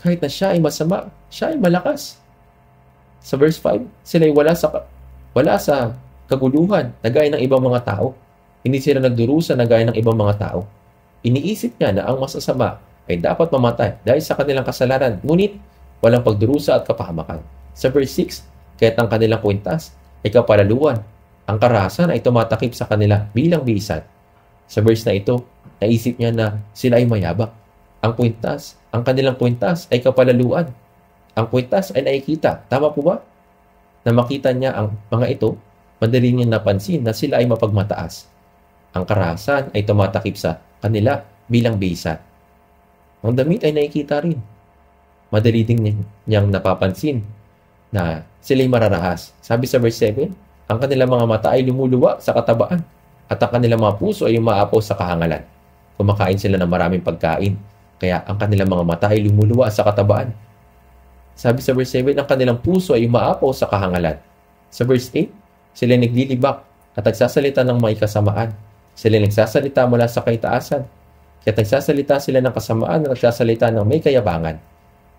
Kahit na siya ay masama, siya ay malakas. Sa verse 5, sila ay wala sa kaguluhan na gaya ng ibang mga tao. Hindi sila nagdurusa na gaya ng ibang mga tao. Iniisip niya na ang masasama ay dapat mamatay dahil sa kanilang kasalanan, ngunit walang pagdurusa at kapahamakan. Sa verse 6, kaya't ang kanilang kwintas ay kapalaluan. Ang karahasan ay tumatakip sa kanila bilang bisan. Sa verse na ito, naisip niya na sila ay mayabak. Ang kanilang kwintas ay kapalaluan. Ang kwintas ay nakikita. Tama po ba? Na makita niya ang mga ito, madali niya napansin na sila ay mapagmataas. Ang karahasan ay tumatakip sa kanila bilang bisa. Ang damit ay nakikita rin. Madali din niyang napapansin na sila ay mararahas. Sabi sa verse 7, ang kanilang mga mata ay lumuluwa sa katabaan at ang kanilang mga puso ay umaapaw sa kahangalan. Kumakain sila ng maraming pagkain, kaya ang kanilang mga mata ay lumuluwa sa katabaan. Sabi sa verse 7, ang kanilang puso ay umaapaw sa kahangalan. Sa verse 8, sila naglilibak at nagsasalita ng may kasamaan. Sila nagsasalita mula sa kaitaasan. Kaya nagsasalita sila ng kasamaan at nagsasalita ng may kayabangan.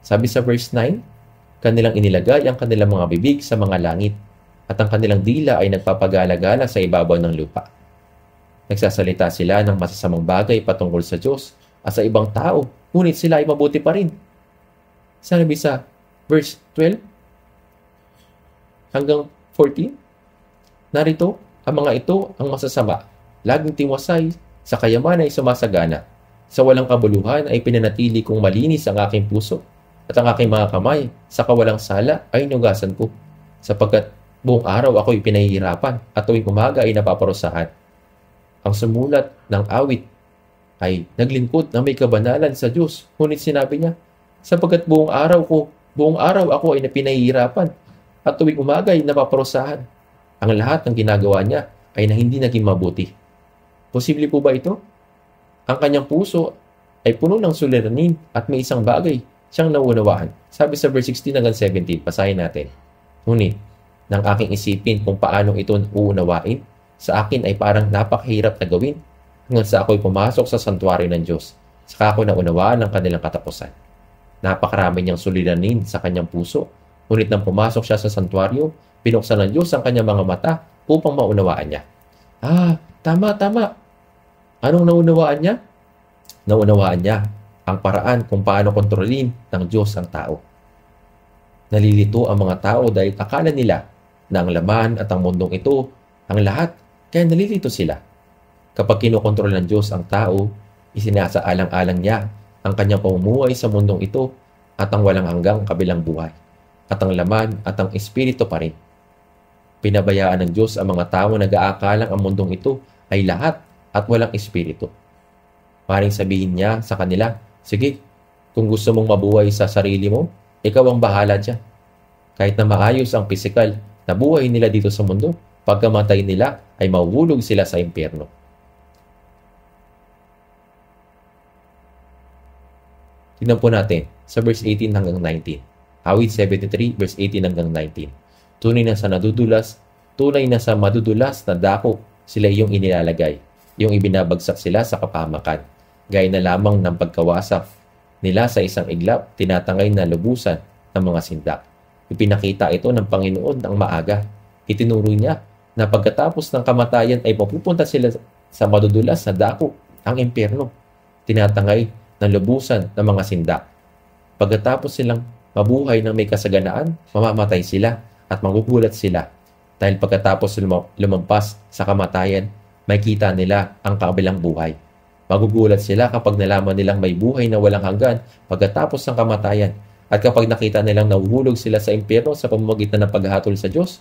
Sabi sa verse 9, kanilang inilagay ang kanilang mga bibig sa mga langit at ang kanilang dila ay nagpapagala-gala sa ibabaw ng lupa. Nagsasalita sila ng masasamang bagay patungkol sa Diyos at sa ibang tao, ngunit sila ay mabuti pa rin. Sabi sa verse 12 hanggang 14, narito, ang mga ito ang masasama, laging tiwasay, sa kayaman ay sumasagana. Sa walang kabuluhan ay pinanatili kong malinis ang aking puso, at ang aking mga kamay sa kawalang sala ay inugasan ko, sapagkat buong araw ako'y pinahihirapan at tuwing umaga ay napaparusahan. Ang sumulat ng awit ay naglingkod na may kabanalan sa Diyos. Ngunit sinabi niya, sapagkat buong araw ako ay napinahihirapan at tuwing umaga ay napaparusahan. Ang lahat ng ginagawa niya ay na hindi naging mabuti. Posible po ba ito? Ang kanyang puso ay puno ng suliranin at may isang bagay siyang naunawaan. Sabi sa verse 16 hanggang 17, basahin natin. Ngunit, nang aking isipin kung paano ito uunawain, sa akin ay parang napakahirap na gawin hanggang sa ako'y pumasok sa santuario ng Diyos. Saka ako naunawaan ang kanilang katapusan. Napakarami niyang suliranin sa kanyang puso. Ngunit nang pumasok siya sa santuario, binuksan ng Diyos ang kanyang mga mata upang maunawaan niya. Tama. Anong naunawaan niya? Naunawaan niya ang paraan kung paano kontrolin ng Diyos ang tao. Nalilito ang mga tao dahil akala nila na ang laman at ang mundong ito ang lahat, kaya nalilito sila. Kapag kinokontrol ng Diyos ang tao, isinasaalang-alang niya ang kanyang pamumuhay sa mundong ito at ang walang hanggang kabilang buhay, at ang laman at ang espiritu pa rin. Pinabayaan ng Diyos ang mga tao na nag-aakalang ang mundong ito ay lahat at walang espiritu. Maring sabihin niya sa kanila, sige, kung gusto mong mabuhay sa sarili mo, ikaw ang bahala dyan. Kahit na maayos ang pisikal na buhay nila dito sa mundo, pagkamatay nila ay mahuhulog sila sa impyerno. Tingnan po natin sa verse 18 hanggang 19. Awit 73, verse 18 hanggang 19. Tunay na sa madudulas na dako sila iyong inilalagay, yung ibinabagsak sila sa kapahamakan. Gaya na lamang ng pagkawasak nila sa isang iglap, tinatangay na lubusan ng mga sindak. Ipinakita ito ng Panginoon ng maaga. Itinuro niya na pagkatapos ng kamatayan ay mapupunta sila sa madudulas na dako, ang impyerno. Tinatangay ng lubusan ng mga sindak. Pagkatapos silang mabuhay ng may kasaganaan, mamamatay sila at magugulat sila. Dahil pagkatapos lumampas sa kamatayan, makita nila ang kabilang buhay. Magugulat sila kapag nalaman nilang may buhay na walang hanggan pagkatapos ng kamatayan. At kapag nakita nilang nahuhulog sila sa impyerno sa pamamagitan ng paghahatol sa Diyos,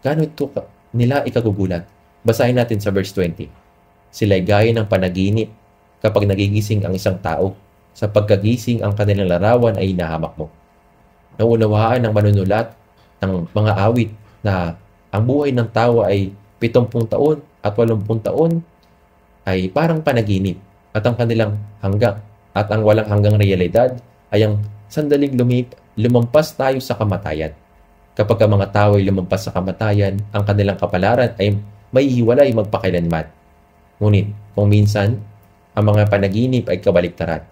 gaano ito nila ikagugulat? Basahin natin sa verse 20. Sila'y gaya ng panaginip kapag nagigising ang isang tao. Sa pagkagising, ang kanilang larawan ay hinahamak mo. Naunawaan ng manunulat ng mga awit na ang buhay ng tao ay 70 taon at 80 taon ay parang panaginip at ang kanilang hanggang at ang walang hanggang realidad ay ang sandaling lumampas tayo sa kamatayan. Kapag ang mga tao ay lumampas sa kamatayan, ang kanilang kapalaran ay may hiwalay magpakailanman. Ngunit kung minsan, ang mga panaginip ay kabaliktaran.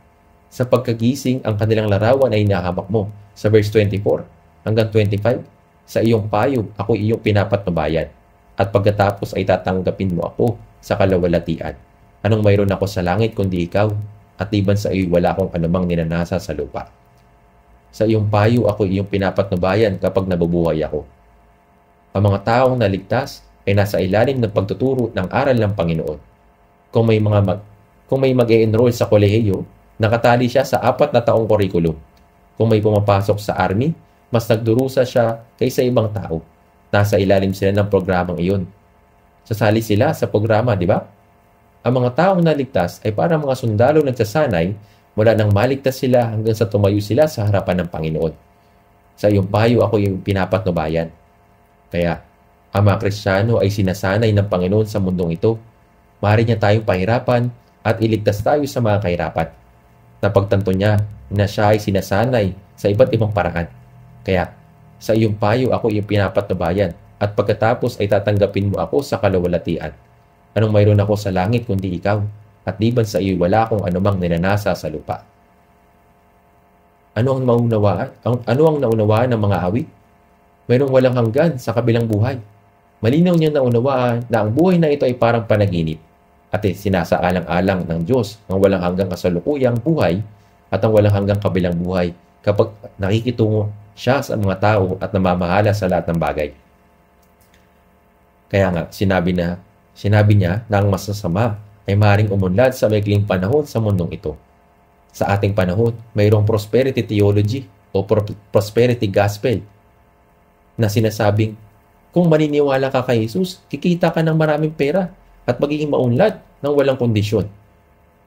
Sa pagkagising, ang kanilang larawan ay hinahamak mo. Sa verse 24 hanggang 25, sa iyong payo, ako iyong pinapatnubayan. At pagkatapos ay tatanggapin mo ako sa kalawalatian. Anong mayroon ako sa langit kundi ikaw? At liban sa iyo, wala akong anumang ninanasa sa lupa. Sa iyong payo, ako iyong pinapatnubayan kapag nabubuhay ako. Ang mga taong naligtas ay nasa ilalim ng pagtuturo ng aral ng Panginoon. Kung may mag-e-enroll sa kolehiyo, nakatali siya sa 4 na taong kurikulum. Kung may pumapasok sa army, mas nagdurusa siya kaysa ibang tao. Nasa ilalim sila ng programang iyon. Sasali sila sa programa, di ba? Ang mga taong naligtas ay parang mga sundalo nagsasanay mula nang maligtas sila hanggang sa tumayo sila sa harapan ng Panginoon. Sa iyong payo, ako yung pinapatnubayan. Kaya, ang mga Kristiyano ay sinasanay ng Panginoon sa mundong ito. Maaari niya tayong pahirapan at iligtas tayo sa mga kahirapan. Napagtanto niya na siya ay sinasanay sa iba't ibang paraan. Kaya, sa iyong payo ako iyong pinapatnubayan at pagkatapos ay tatanggapin mo ako sa kalawalatian. Anong mayroon ako sa langit kundi ikaw? At liban sa iyo wala akong anumang ninanasa sa lupa. Ano ang naunawaan ng mga awit? Mayroong walang hanggan sa kabilang buhay. Malinaw niyang naunawaan na ang buhay na ito ay parang panaginip at sinasaalang-alang ng Diyos ang walang hanggang kasalukuyang buhay at ang walang hanggang kabilang buhay kapag nakikitungo siya sa mga tao at namamahala sa lahat ng bagay. Kaya nga, sinabi niya na ang masasama ay maaaring umunlad sa maikling panahon sa mundong ito. Sa ating panahon, mayroong prosperity theology o prosperity gospel na sinasabing, kung maniniwala ka kay Jesus, kikita ka ng maraming pera at magiging maunlad ng walang kondisyon.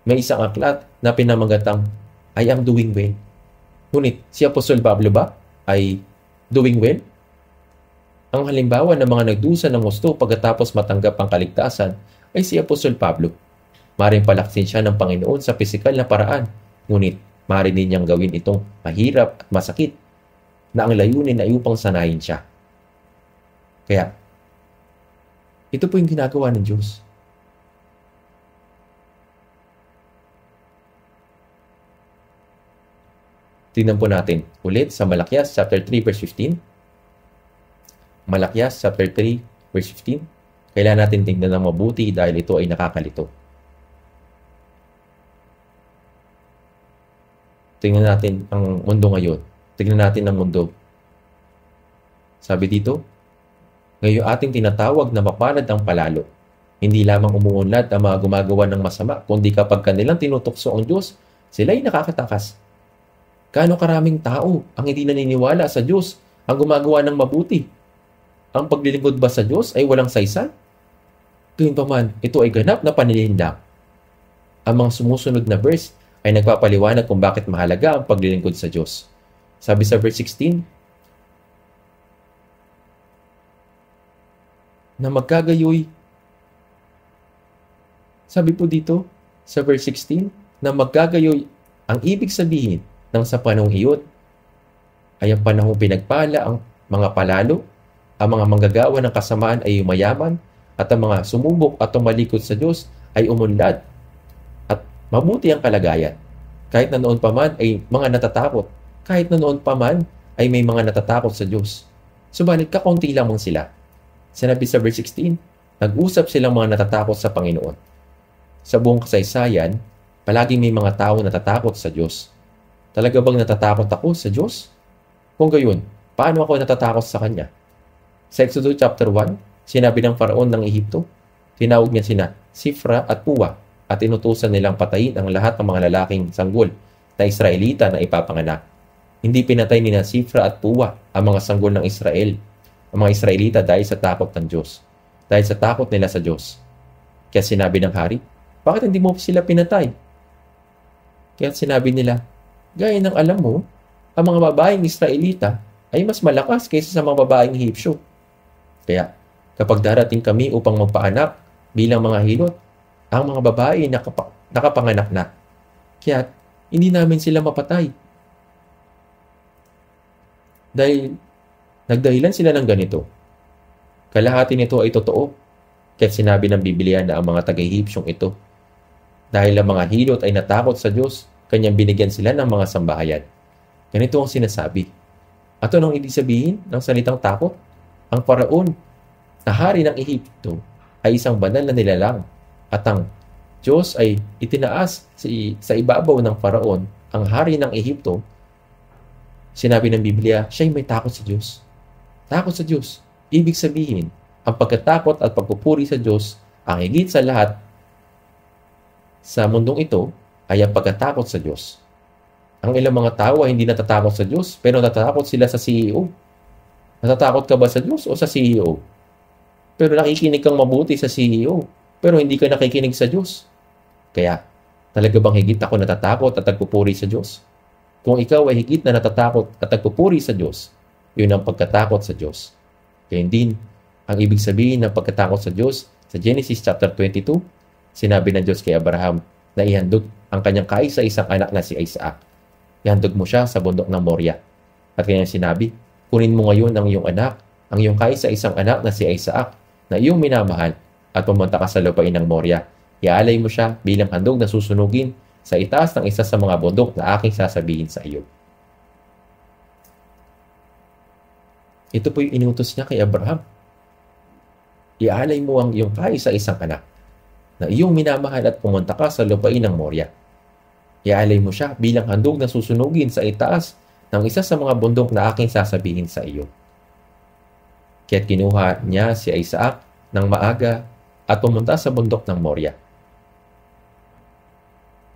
May isang aklat na pinamagatang, I am doing well. Ngunit si Apostol Pablo ba ay doing well? Ang halimbawa ng mga nagdusa ng gusto pagkatapos matanggap ang kaligtasan ay si Apostol Pablo. Maring palaksin siya ng Panginoon sa pisikal na paraan, ngunit maaari din niyang gawin itong mahirap at masakit na ang layunin ay upang sanayin siya. Kaya, ito po yung ginagawa ng Diyos. Tingnan po natin ulit sa Malakias chapter 3 verse 15. Malakias chapter 3 verse 15. Kailangan natin tingnan ng mabuti dahil ito ay nakakalito. Tingnan natin ang mundo ngayon. Tingnan natin ang mundo. Sabi dito, ngayon ating tinatawag na mapalad ang palalo. Hindi lamang umuunlad ang mga gumagawa ng masama, kundi kapag kanilang tinutukso ang Diyos, sila'y nakakatakas. Gaano karaming tao ang hindi naniniwala sa Diyos ang gumagawa ng mabuti? Ang paglilingkod ba sa Diyos ay walang saysay? Gayunpaman, ito ay ganap na panlilinlang. Ang mga sumusunod na verse ay nagpapaliwanag kung bakit mahalaga ang paglilingkod sa Diyos. Sabi sa verse 16, na magkagayoy. Sabi po dito sa verse 16, na magkagayoy, ang ibig sabihin ng sa panahong iyon ay ang panahong pinagpala ang mga palalo, ang mga manggagawa ng kasamaan ay umayaman, at ang mga sumubok at tumalikod sa Diyos ay umunlad at mabuti ang kalagayan. Kahit na noon pa man ay mga natatakot, kahit na noon pa man ay may mga natatakot sa Diyos. Subalit kakaunti lamang sila. Sinabi sa verse 16, nag-usap silang mga natatakot sa Panginoon. Sa buong kasaysayan, palaging may mga tao natatakot sa Diyos. Talaga bang natatakot ako sa Diyos? Kung gayon, paano ako natatakot sa Kanya? Sa Exodus chapter 1, sinabi ng Faraon ng Ehipto, tinawag niya sina Sifra at Puwa at inutusan nilang patayin ang lahat ng mga lalaking sanggol na Israelita na ipapanganak. Hindi pinatay ni Sifra at Puwa ang mga sanggol ng Israel, ang mga Israelita dahil sa takot ng Diyos, dahil sa takot nila sa Diyos. Kaya sinabi ng hari, bakit hindi mo sila pinatay? Kaya sinabi nila, gaya ng alam mo, ang mga babaeng Israelita ay mas malakas kaysa sa mga babaeng Ehipsyo. Kaya, kapag darating kami upang magpaanak bilang mga hilot, ang mga babae nakapanganak na. Kaya, hindi namin sila mapatay. Dahil, nagdahilan sila ng ganito. Kalahati nito ay totoo. Kaya sinabi ng Biblia na ang mga taga-Ehipsyong ito, dahil ang mga hilot ay natakot sa Diyos, kanyang binigyan sila ng mga sambahayan. Ganito ang sinasabi. At anong ibig sabihin ng salitang takot? Ang Faraon na hari ng Ehipto ay isang banal na nilalang at ang Diyos ay itinaas sa ibabaw ng Faraon, ang hari ng Ehipto. Sinabi ng Biblia, siya'y may takot sa Diyos. Takot sa Diyos. Ibig sabihin, ang pagkatakot at pagpupuri sa Diyos ang higit sa lahat sa mundong ito ay ang pagkatakot sa Diyos. Ang ilang mga tao ay hindi natatakot sa Diyos, pero natatakot sila sa CEO. Natatakot ka ba sa Diyos o sa CEO? Pero nakikinig kang mabuti sa CEO, pero hindi ka nakikinig sa Diyos. Kaya, talaga bang higit ako natatakot at nagpupuri sa Diyos? Kung ikaw ay higit na natatakot at nagpupuri sa Diyos, yun ang pagkatakot sa Diyos. Kaya din, ang ibig sabihin ng pagkatakot sa Diyos, sa Genesis chapter 22, sinabi ng Diyos kay Abraham na ihandog ang kanyang kaisa-isang anak na si Isaac. Ihandog mo siya sa bundok ng Moria. At kanyang sinabi, kunin mo ngayon ang iyong anak, ang iyong kaisa-isang anak na si Isaac, na iyong minamahal, at pumunta ka sa lupain ng Moria. Iaalay mo siya bilang handog na susunugin sa itaas ng isa sa mga bundok na aking sasabihin sa iyo. Ito po yung inutos niya kay Abraham. Iaalay mo ang iyong kaisa-isang anak, na iyong minamahal at pumunta ka sa lupain ng Moria. Iaalay mo siya bilang handog na susunugin sa itaas ng isa sa mga bundok na aking sasabihin sa iyo. Kaya't kinuha niya si Isaac ng maaga at pumunta sa bundok ng Moria.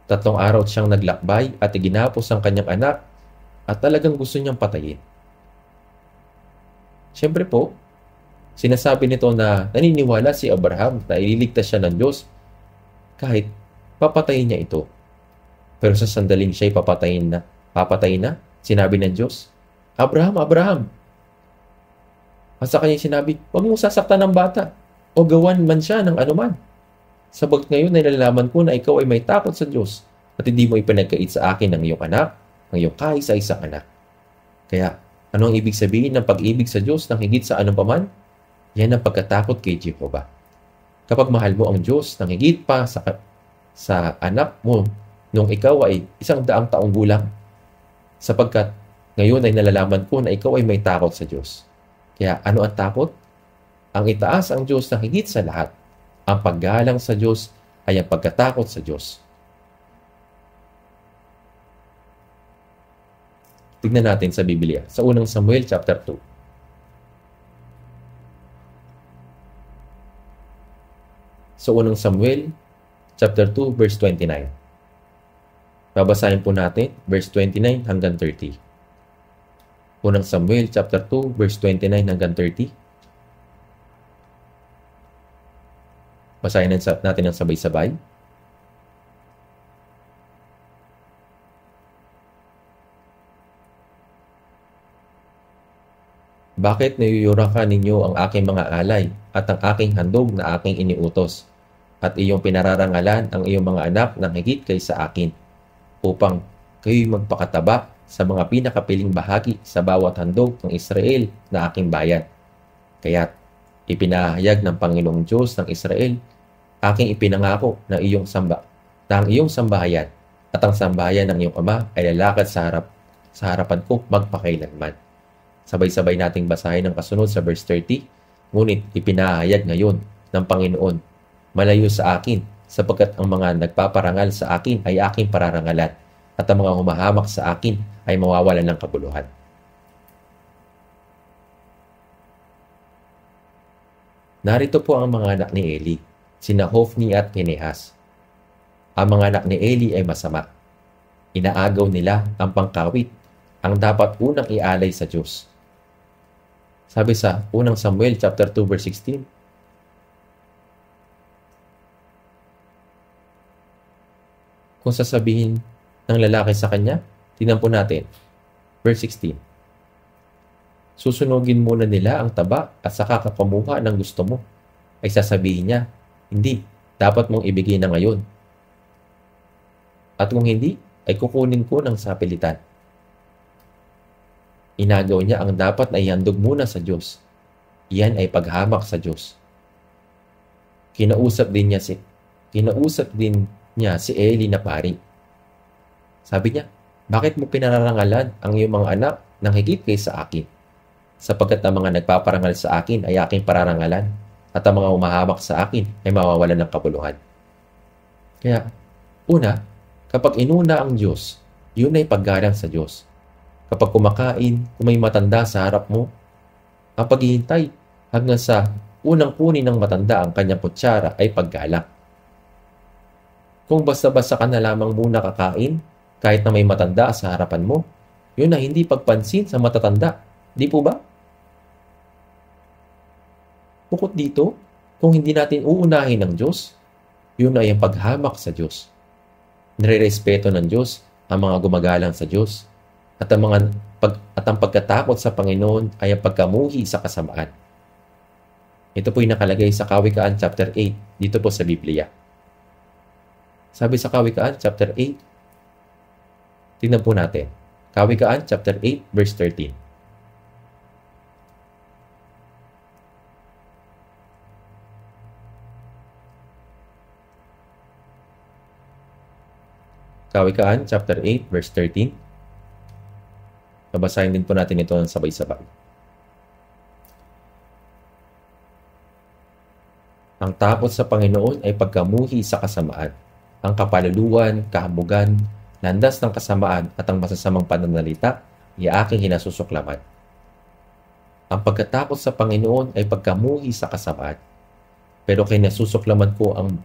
3 araw siyang naglakbay at iginapos ang kanyang anak at talagang gusto niyang patayin. Siyempre po, sinasabi nito na naniniwala si Abraham na ililigtas siya ng Diyos kahit papatayin niya ito. Pero sa sandaling siya'y papatayin na, sinabi ng Diyos, Abraham, Abraham! At sa kanya sinabi, huwag mong sasaktan ng bata o gawan man siya ng anuman. Sabagat ngayon ay nalalaman ko na ikaw ay may takot sa Diyos at hindi mo ipinagkait sa akin ng iyong anak, ng iyong kaisa-isang anak. Kaya, ano ang ibig sabihin ng pag-ibig sa Diyos ng higit sa anumpaman? Yan ang pagkatakot kay Jehovah. Kapag mahal mo ang Diyos ng higit pa sa anak mo nung ikaw ay 100 taong gulang, sapagkat ngayon ay nalalaman ko na ikaw ay may takot sa Diyos. Kaya ano ang takot? Ang itaas ang Diyos na higit sa lahat. Ang paggalang sa Diyos ay ang pagkatakot sa Diyos. Tignan natin sa Biblia, sa unang Samuel chapter 2. Sa unang Samuel chapter 2 verse 29. Babasahin po natin verse 29 hanggang 30. Unang Samuel chapter 2 verse 29 hanggang 30. Basahin natin ng sabay-sabay. Bakit niyuyurakan ninyo ang aking mga alay at ang aking handog na aking iniutos? At iyong pinararangalan ang iyong mga anak ng higit kaysa akin, upang kayo'y magpakataba sa mga pinakapiling bahagi sa bawat handog ng Israel na aking bayan. Kaya't ipinahayag ng Panginoong Diyos ng Israel, aking ipinangako na ang iyong sambahayan at ang sambahayan ng iyong ama ay lalakad sa harapan ko magpakailanman. Sabay-sabay nating basahin ang kasunod sa verse 30. Ngunit ipinahayag ngayon ng Panginoon, malayo sa akin, sapagkat ang mga nagpaparangal sa akin ay aking pararangalan, at ang mga humahamak sa akin ay mawawalan ng kabuluhan. Narito po ang mga anak ni Eli, sina Hofni at Pinehas. Ang mga anak ni Eli ay masama. Inaagaw nila ang pangkawit, ang dapat unang ialay sa Diyos. Sabi sa unang Samuel chapter 2 verse 16, kung sasabihin ng lalaki sa kanya, tingnan po natin, verse 16. Susunugin muna nila ang taba at saka kakamuha ng gusto mo. Ay sasabihin niya, hindi, dapat mong ibigay na ngayon. At kung hindi, ay kukunin ko ng sapilitan. Inagaw niya ang dapat na ihandog muna sa Diyos. Iyan ay paghamak sa Diyos. Kinausap din niya si Eli na pari. Sabi niya, bakit mo pinararangalan ang iyong mga anak ng higit kaysa akin? Sapagkat ang mga nagpaparangal sa akin ay aking pararangalan, at ang mga umahamak sa akin ay mawawalan ng kabuluhan. Kaya, una, kapag inuna ang Diyos, yun ay paggalang sa Diyos. Kapag kumakain, kung may matanda sa harap mo, ang paghihintay hanggang sa unang kunin ng matanda ang kanyang kutsara ay paggalang. Kung basta-basta ka na lamang muna kakain, kahit na may matanda sa harapan mo, yun ay hindi pagpansin sa matatanda. Di po ba? Bukod dito, kung hindi natin uunahin ng Diyos, yun ay ang paghamak sa Diyos. Nire-respeto ng Diyos ang mga gumagalang sa Diyos, at ang pagkatakot sa Panginoon ay ang pagkamuhi sa kasamaan. Ito po'y nakalagay sa Kawikaan chapter 8, dito po sa Biblia. Sabi sa Kawikaan chapter 8, tingnan po natin. Kawikaan chapter 8 verse 13. Kawikaan chapter 8 verse 13. Babasahin din po natin ito ng sabay-sabay. Ang takot sa Panginoon ay pagkamuhi sa kasamaan, ang kapaluluan, kahamugan, landas ng kasamaan at ang masasamang pananalita ay aking hinasusuklaman. Ang pagkatakot sa Panginoon ay pagkamuhi sa kasamaan, pero kinasusuklaman ko ang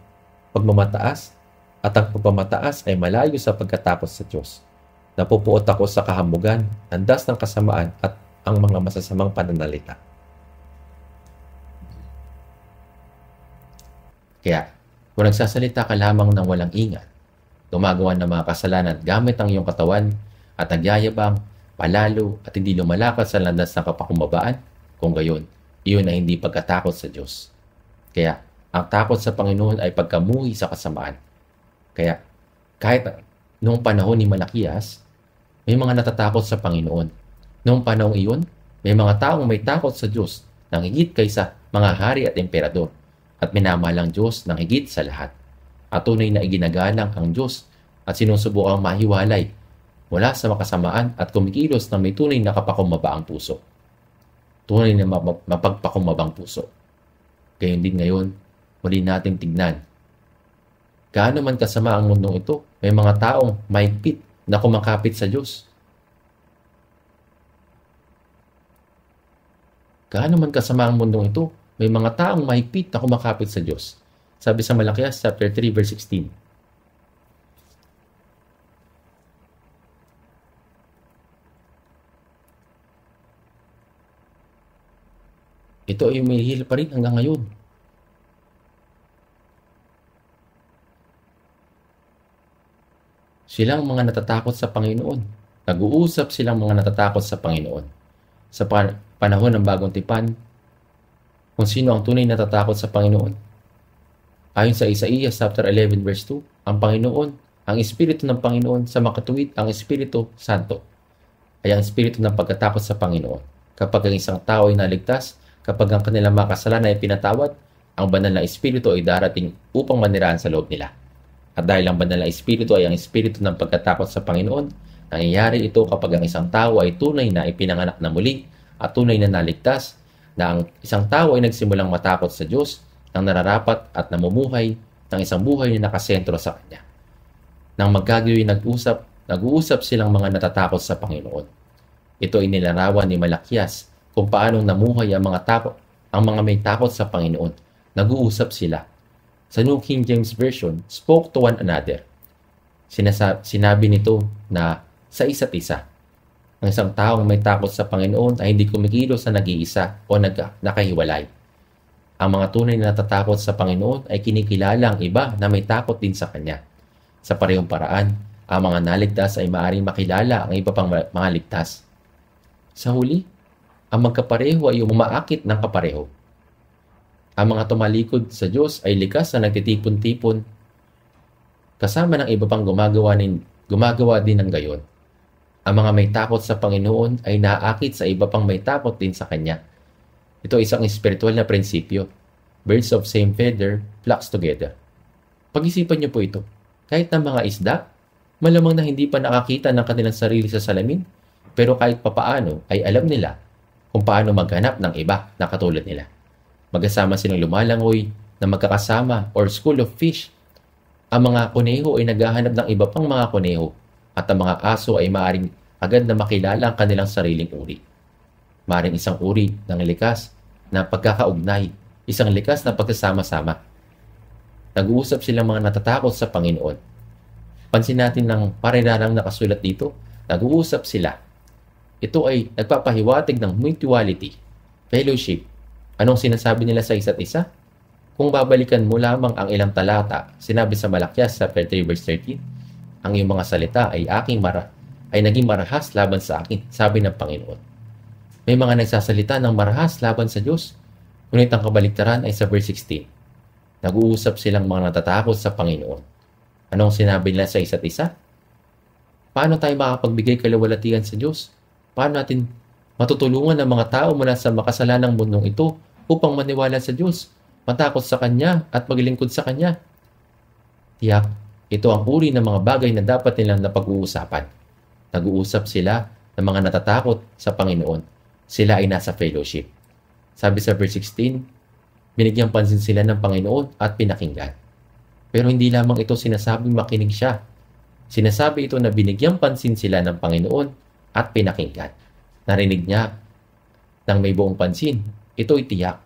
pagmamataas, at ang pagmamataas ay malayo sa pagkatakot sa Diyos. Napupuot ako sa kahamugan, landas ng kasamaan at ang mga masasamang pananalita. Kaya, Kung nagsasalita ka lamang ng walang ingat, gumagawa ng mga kasalanan gamit ang iyong katawan at nagyayabang, palalo at hindi lumalakad sa landas ng kapakumbabaan, kung gayon, iyon ay hindi pagkatakot sa Diyos. Kaya, ang takot sa Panginoon ay pagkamuhi sa kasamaan. Kaya, kahit noong panahon ni Malakias, may mga natatakot sa Panginoon. Noong panahon iyon, may mga taong may takot sa Diyos nang higit kaysa mga hari at emperador at minamahal ang Diyos nang higit sa lahat. At tunay na iginagalang ang Diyos at sinusubukang mahiwalay mula sa makasamaan at kumikilos na may tunay na kapakumabaang puso. Tunay na mapagpakumabang puso. Gayon din ngayon, muli nating tignan. Gaano man kasama ang mundong ito, may mga taong mahigpit na kumakapit sa Diyos. Gaano man kasama ang mundong ito, may mga taong mahigpit na kumakapit sa Diyos. Sabi sa Malakias chapter 3 verse 16. Ito ay umihil pa rin hanggang ngayon. Silang mga natatakot sa Panginoon. Nag-uusap silang mga natatakot sa Panginoon. Sa panahon ng bagong tipan, kung sino ang tunay na natatakot sa Panginoon. Ayon sa Isaías chapter 11 verse 2, ang Panginoon, ang Espiritu ng Panginoon sa makatuwid, ang Espiritu Santo, ay ang Espiritu ng pagkatakot sa Panginoon. Kapag ang isang tao ay naligtas, kapag ang kanilang mga kasalanan ay pinatawad, ang banal na Espiritu ay darating upang manirahan sa loob nila. At dahil ang banal na Espiritu ay ang Espiritu ng pagkatakot sa Panginoon, nangyayari ito kapag ang isang tao ay tunay na ipinanganak na muli at tunay na naligtas, na ang isang tao ay nagsimulang matakot sa Diyos, nang nararapat at namumuhay ng isang buhay na nakasentro sa Kanya. Nang magkagayoy nag-uusap silang mga natatakot sa Panginoon. Ito ay nilarawan ni Malakias kung paanong namuhay ang mga may takot sa Panginoon. Nag-uusap sila. Sa New King James Version, spoke to one another. Sinabi nito na sa isa't isa. Ang isang taong may takot sa Panginoon ay hindi kumikilos na nag-iisa o nakahiwalay. Ang mga tunay na natatakot sa Panginoon ay kinikilala ang iba na may takot din sa Kanya. Sa parehong paraan, ang mga naligtas ay maaaring makilala ang iba pang mga ligtas. Sa huli, ang magkapareho ay umaakit ng kapareho. Ang mga tumalikod sa Diyos ay likas na nagtitipon-tipon kasama ng iba pang gumagawa din ng gayon. Ang mga may takot sa Panginoon ay naaakit sa iba pang may takot din sa Kanya. Ito ay isang espiritual na prinsipyo. Birds of same feather flocks together. Pag-isipan niyo po ito. Kahit ng mga isda, malamang na hindi pa nakakita ng kanilang sarili sa salamin, pero kahit papaano ay alam nila kung paano maghanap ng iba na katulad nila. Magkasama silang lumalangoy na magkakasama or school of fish. Ang mga kuneho ay naghahanap ng iba pang mga kuneho at ang mga aso ay maaring agad na makilala ang kanilang sariling uri. Maaring isang uri ng likas na pagkakaugnay, isang likas na pagsasama-sama. Nag-uusap silang mga natatakot sa Panginoon. Pansin natin ng parehong nakasulat dito, nag-uusap sila. Ito ay nagpapahiwatig ng mutuality, fellowship. Anong sinasabi nila sa isa't isa? Kung babalikan mo lamang ang ilang talata, sinabi sa Malakias chapter 3 verse 13, ang iyong mga salita ay naging marahas laban sa akin, sabi ng Panginoon. May mga nagsasalita ng marahas laban sa Diyos, ngunit ang kabaliktaran ay sa verse 16. Nag-uusap silang mga natatakot sa Panginoon. Anong sinabi nila sa isa't isa? Paano tayo makapagbigay kalawalatian sa Diyos? Paano natin matutulungan ang mga tao mula sa makasalanang mundong ito upang maniwala sa Diyos, matakot sa Kanya at maglingkod sa Kanya? Tiyak, ito ang uri ng mga bagay na dapat nilang napag-uusapan. Nag-uusap sila ng mga natatakot sa Panginoon. Sila ay nasa fellowship. Sabi sa verse 16, binigyang pansin sila ng Panginoon at pinakinggan. Pero hindi lamang ito sinasabing makinig siya. Sinasabi ito na binigyang pansin sila ng Panginoon at pinakinggan. Narinig niya ng may buong pansin. Ito ay tiyak.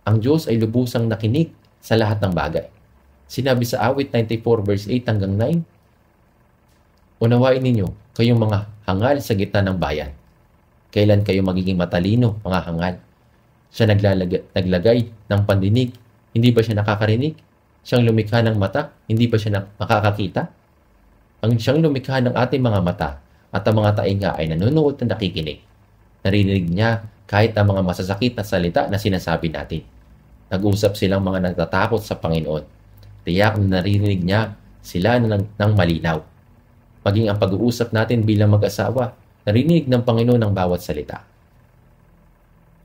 Ang Diyos ay lubusang nakinig sa lahat ng bagay. Sinabi sa awit 94 verse 8 hanggang 9, unawain ninyo kayong mga hangal sa gitna ng bayan. Kailan kayo magiging matalino, mga hangal? Siya naglagay ng pandinig. Hindi ba siya nakakarinig? Siyang lumikha ng mata, hindi ba siya makakakita? Ang siyang lumikha ng ating mga mata at ang mga tainga ay nanonood at nakikinig. Narinig niya kahit ang mga masasakit na salita na sinasabi natin. Nag-usap silang mga nagtatakot sa Panginoon. Tiyak na narinig niya sila ng malinaw. Maging ang pag-uusap natin bilang mag-asawa, narinig ng Panginoon ang bawat salita.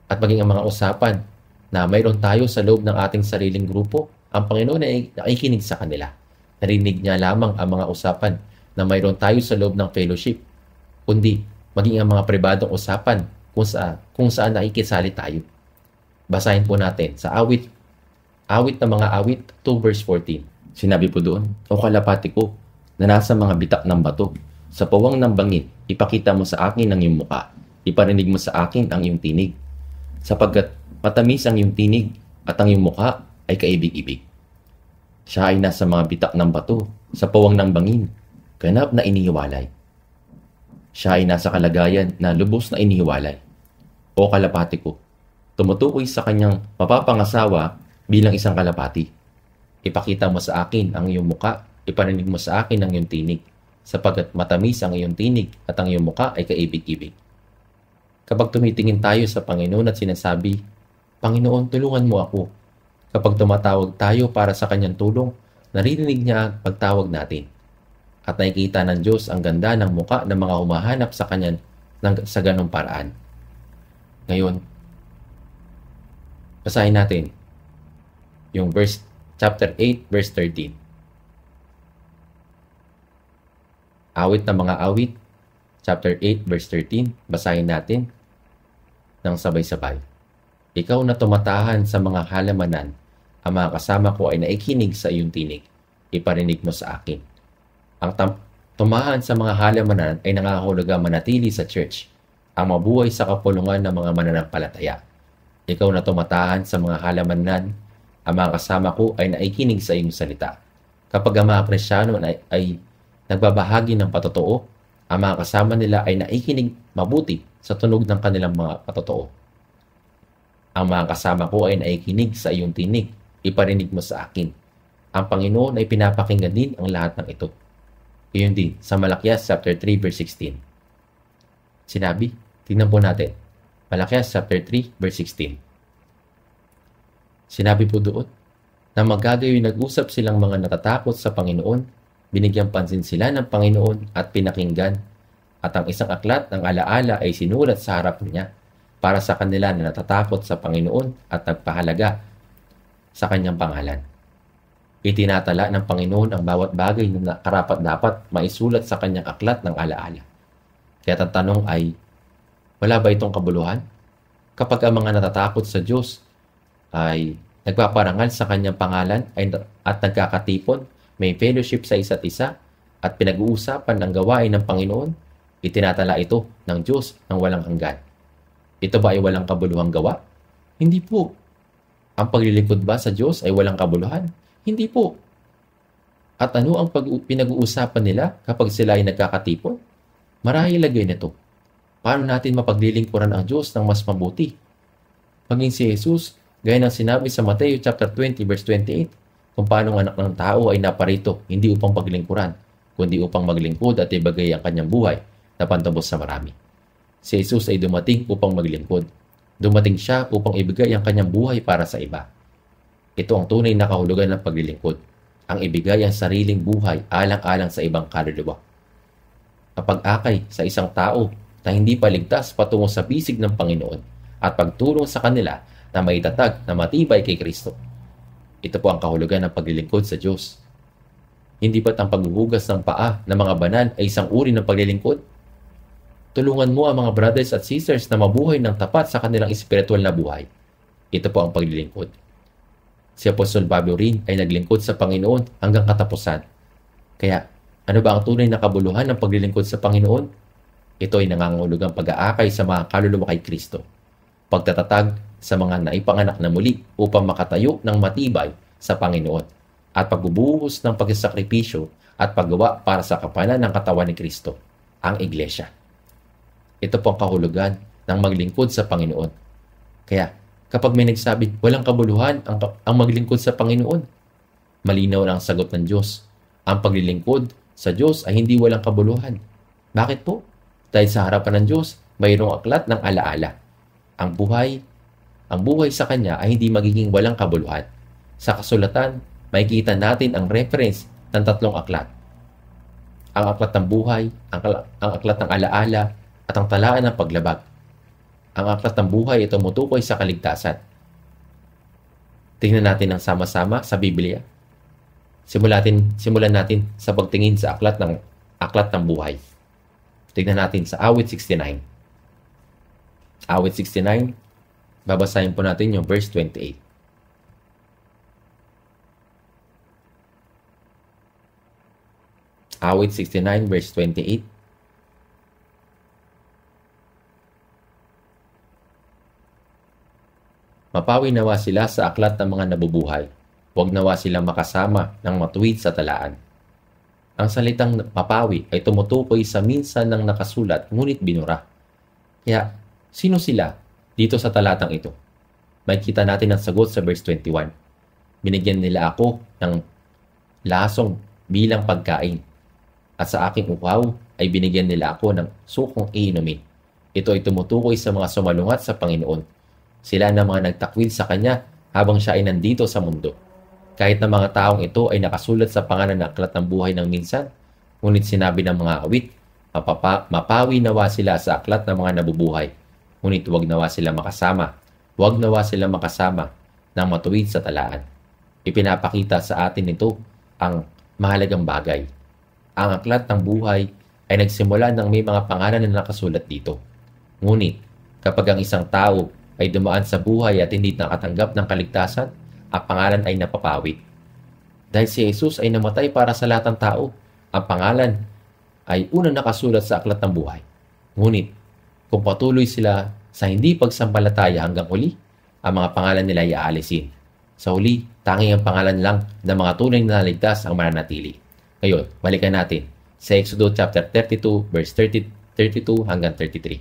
At maging ang mga usapan na mayroon tayo sa loob ng ating sariling grupo, ang Panginoon ay nakikinig sa kanila. Narinig niya lamang ang mga usapan na mayroon tayo sa loob ng fellowship, kundi maging ang mga pribadong usapan kung saan nakikisali tayo. Basahin po natin sa awit ng mga awit 2 verse 14. Sinabi po doon, "O kalapati ko, na nasa mga bitak ng bato, sa pawang ng bangin, ipakita mo sa akin ang iyong muka, iparinig mo sa akin ang iyong tinig, sapagkat matamis ang iyong tinig at ang iyong muka ay kaibig-ibig." Siya ay nasa mga bitak ng bato, sa pawang ng bangin, ganap na inihiwalay. Siya ay nasa kalagayan na lubos na inihiwalay. O kalapati ko, tumutukoy sa kanyang mapapangasawa bilang isang kalapati. Ipakita mo sa akin ang iyong muka, iparinig mo sa akin ang iyong tinig, sapagkat matamis ang iyong tinig at ang iyong muka ay kaibig-ibig. Kapag tumitingin tayo sa Panginoon at sinasabi, "Panginoon, tulungan mo ako." Kapag tumatawag tayo para sa kanyang tulong, naririnig niya ang pagtawag natin. At nakikita ng Diyos ang ganda ng muka ng mga humahanap sa kanya sa ganong paraan. Ngayon, basahin natin yung chapter 8, verse 13. Awit ng mga awit, chapter 8, verse 13. Basahin natin ng sabay-sabay. "Ikaw na tumatahan sa mga halamanan, ang mga kasama ko ay naikinig sa iyong tinig. Iparinig mo sa akin." Ang tumahan sa mga halamanan ay nangangahulugang manatili sa church, ang mabuhay sa kapulungan ng mga mananampalataya. Ikaw na tumatahan sa mga halamanan, ang mga kasama ko ay naikinig sa iyong salita. Kapag ang mga Kristyano ay nagbabahagi ng patotoo, ang mga kasama nila ay naikinig mabuti sa tunog ng kanilang mga patotoo. Ang mga kasama ko ay naikinig sa iyong tinig, iparinig mo sa akin. Ang Panginoon ay pinapakinggan din ang lahat ng ito. Iyon din sa Malakias chapter 3 verse 16. Sinabi, tingnan po natin. Malakias chapter 3 verse 16. Sinabi po doon na magagayoy nag-usap silang mga natatakot sa Panginoon, binigyan pansin sila ng Panginoon at pinakinggan, at ang isang aklat ng alaala ay sinulat sa harap niya para sa kanila na natatakot sa Panginoon at nagpahalaga sa kanyang pangalan. Itinatala ng Panginoon ang bawat bagay na karapat-dapat maisulat sa kanyang aklat ng alaala. Kaya ang tanong ay, wala ba itong kabuluhan? Kapag ang mga natatakot sa Diyos ay nagpaparangal sa kanyang pangalan at nagkakatipon, may fellowship sa isa't isa, at pinag-uusapan ang gawain ng Panginoon, itinatala ito ng Diyos ng walang hanggan. Ito ba ay walang kabuluhang gawa? Hindi po. Ang paglilingkod ba sa Diyos ay walang kabuluhan? Hindi po. At ano ang pinag-uusapan nila kapag sila ay nagkakatipon? Marahil lagay nito. Paano natin mapaglilingkuran ang Diyos ng mas mabuti? Maging si Jesus, gaya ng sinabi sa Mateo chapter 20 verse 28, kung paano ang anak ng tao ay naparito hindi upang paglingkuran, kundi upang maglingkod at ibigay ang kanyang buhay na pantubos sa marami. Si Jesus ay dumating upang maglingkod. Dumating siya upang ibigay ang kanyang buhay para sa iba. Ito ang tunay na kahulugan ng paglilingkod, ang ibigay ang sariling buhay alang-alang sa ibang kaluluwa. Kapag akay sa isang tao na hindi paligtas patungo sa bisig ng Panginoon at pagtulong sa kanila na maitatag na matibay kay Kristo. Ito po ang kahulugan ng paglilingkod sa Diyos. Hindi ba't ang paghuhugas ng paa ng mga banal ay isang uri ng paglilingkod? Tulungan mo ang mga brothers at sisters na mabuhay ng tapat sa kanilang espiritual na buhay. Ito po ang paglilingkod. Si Apostol Pablo rin ay naglingkod sa Panginoon hanggang katapusan. Kaya, ano ba ang tunay na kabuluhan ng paglilingkod sa Panginoon? Ito ay nangangahulugang pag-aakay sa mga kaluluwa kay Kristo. Pagtatatag sa mga naipanganak na muli upang makatayo ng matibay sa Panginoon at pagbubuhos ng pagsasakripisyo at paggawa para sa kapakanan ng katawan ni Kristo, ang Iglesia. Ito po ang kahulugan ng maglingkod sa Panginoon. Kaya, kapag may nagsabi, walang kabuluhan ang maglingkod sa Panginoon, Malinaw na ang sagot ng Diyos. Ang paglilingkod sa Diyos ay hindi walang kabuluhan. Bakit po? Dahil sa harapan ng Diyos, mayroong aklat ng alaala. Ang buhay sa Kanya ay hindi magiging walang kabuluhan. Sa kasulatan, makikita natin ang reference ng tatlong aklat. Ang aklat ng buhay, ang aklat ng alaala, at ang talaan ng paglabag. Ang aklat ng buhay ay tumutukoy sa kaligtasan. Tingnan natin ang sama-sama sa Biblia. Simulan natin sa pagtingin sa aklat ng buhay. Tingnan natin sa Awit 69. Awit 69, babasahin po natin yung verse 28. Awit 69, verse 28. Mapawi nawa sila sa aklat ng mga nabubuhay. Huwag nawa silang makasama ng matuwid sa talaan. Ang salitang mapawi ay tumutukoy sa minsan ng nakasulat ngunit binura. Kaya, sino sila dito sa talatang ito? Makikita natin ang sagot sa verse 21. Binigyan nila ako ng lasong bilang pagkain. At sa aking uhaw ay binigyan nila ako ng sukong iinumin. Ito ay tumutukoy sa mga sumalungat sa Panginoon. Sila na mga nagtakwil sa Kanya habang siya ay nandito sa mundo. Kahit na mga taong ito ay nakasulat sa pangalan ng aklat ng buhay ng minsan, ngunit sinabi ng mga awit, mapawi nawa sila sa aklat ng mga nabubuhay, ngunit huwag nawa sila makasama. Huwag nawa sila makasama ng matuwid sa talaan. Ipinapakita sa atin ito ang mahalagang bagay. Ang aklat ng buhay ay nagsimula ng may mga pangalan na nakasulat dito. Ngunit, kapag ang isang tao ay dumaan sa buhay at hindi nakatanggap ng kaligtasan, ang pangalan ay napapawi. Dahil si Jesus ay namatay para sa lahat ng tao, ang pangalan ay unang nakasulat sa aklat ng buhay. Ngunit, kung patuloy sila sa hindi pagsampalataya hanggang huli, ang mga pangalan nila ay aalisin. Sa huli, tanging ang pangalan lang ng mga tunay na naligtas ang mananatili. Ngayon, balikan natin sa Exodus chapter 32, verse 32 hanggang 33.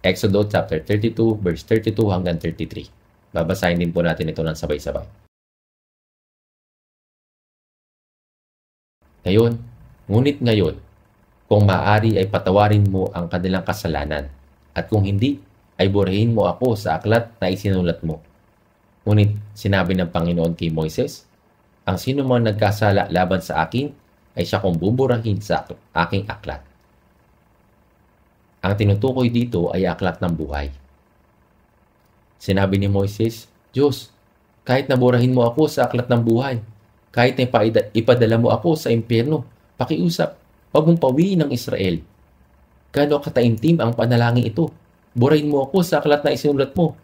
Exodus chapter 32, verse 32 hanggang 33. Babasahin din po natin ito ng sabay-sabay. Ngunit ngayon, kung maaari ay patawarin mo ang kanilang kasalanan, at kung hindi, ay burahin mo ako sa aklat na isinulat mo. Ngunit sinabi ng Panginoon kay Moises, ang sino man nagkasala laban sa akin, ay siya kong buburahin sa aking aklat. Ang tinutukoy dito ay aklat ng buhay. Sinabi ni Moises, Diyos, kahit naburahin mo ako sa aklat ng buhay, kahit na ipadala mo ako sa impyerno, pakiusap, huwag mong pawiin ng Israel. Gano'ng kataimtim ang panalangin ito. Burahin mo ako sa aklat na isinulat mo.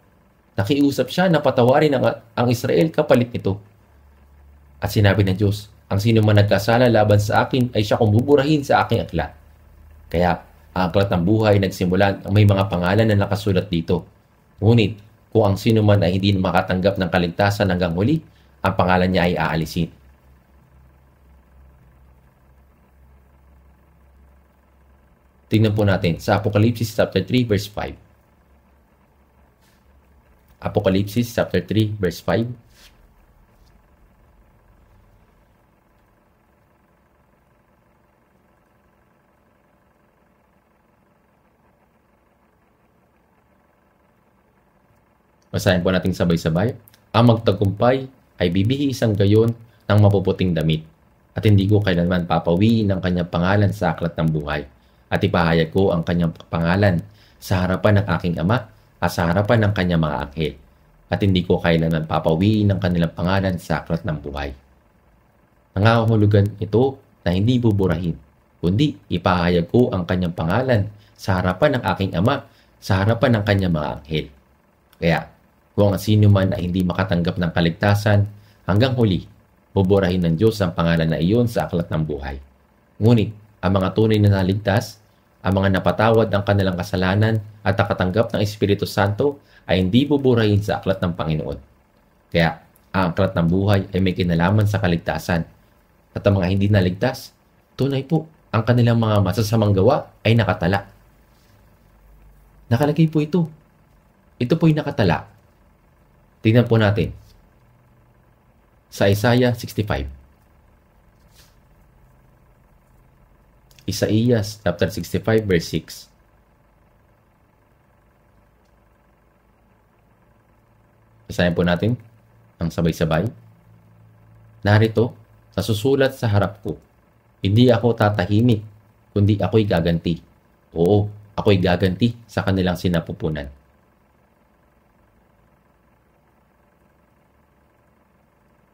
Nakiusap siya na patawarin ang Israel kapalit nito. At sinabi ng Diyos, ang sino man nagkasala laban sa akin ay siya kong buburahin sa aking aklat. Kaya, ang aklat ng buhay nagsimulan ang may mga pangalan na nakasulat dito. Ngunit, kung ang sino man ay hindi makatanggap ng kaligtasan hanggang huli, ang pangalan niya ay aalisin. Tingnan po natin sa Apocalypse chapter 3 verse 5. Apocalypse chapter 3 verse 5. Basahin po natin sabay-sabay. Ang magtagumpay ay bibihisan gayon ng mapuputing damit, at hindi ko kailanman papawiin ang kanyang pangalan sa aklat ng buhay, at ipahayag ko ang kanyang pangalan sa harapan ng aking ama at sa harapan ng kanyang mga anghel, at hindi ko kailanman papawiin ang kanilang pangalan sa aklat ng buhay. Nangangahulugan ito na hindi buburahin, kundi ipahayag ko ang kanyang pangalan sa harapan ng aking ama, sa harapan ng kanyang mga anghel. Kaya, kung ang sino man ay hindi makatanggap ng kaligtasan, hanggang huli, buburahin ng Diyos ang pangalan na iyon sa aklat ng buhay. Ngunit, ang mga tunay na naligtas, ang mga napatawad ng kanilang kasalanan at nakatanggap ng Espiritu Santo ay hindi buburahin sa aklat ng Panginoon. Kaya, ang aklat ng buhay ay may kinalaman sa kaligtasan. At ang mga hindi naligtas, tunay po, ang kanilang mga masasamang gawa ay nakatala. Nakalagay po ito. Ito po'y nakatala. Tingnan po natin. sa Isaiah 65. Isaiah chapter 65 verse 6. Basahin po natin ang sabay-sabay. Narito, nasusulat sa harap ko, hindi ako tatahimik, kundi ako'y gaganti. Oo, ako'y gaganti sa kanilang sinapupunan.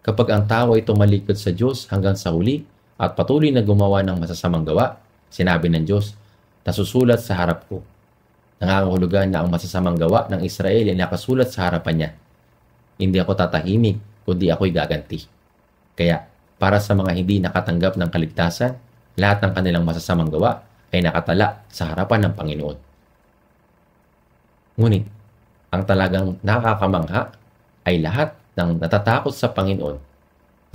Kapag ang tao ay tumalikod sa Diyos hanggang sa huli at patuloy na gumawa ng masasamang gawa, sinabi ng Diyos, nasusulat sa harap ko. Nangangahulugan na ang masasamang gawa ng Israel ay nakasulat sa harapan niya. Hindi ako tatahimik, kundi ako'y gaganti. Kaya, para sa mga hindi nakatanggap ng kaligtasan, lahat ng kanilang masasamang gawa ay nakatala sa harapan ng Panginoon. Ngunit, ang talagang nakakamangha ay lahat ng natatakot sa Panginoon,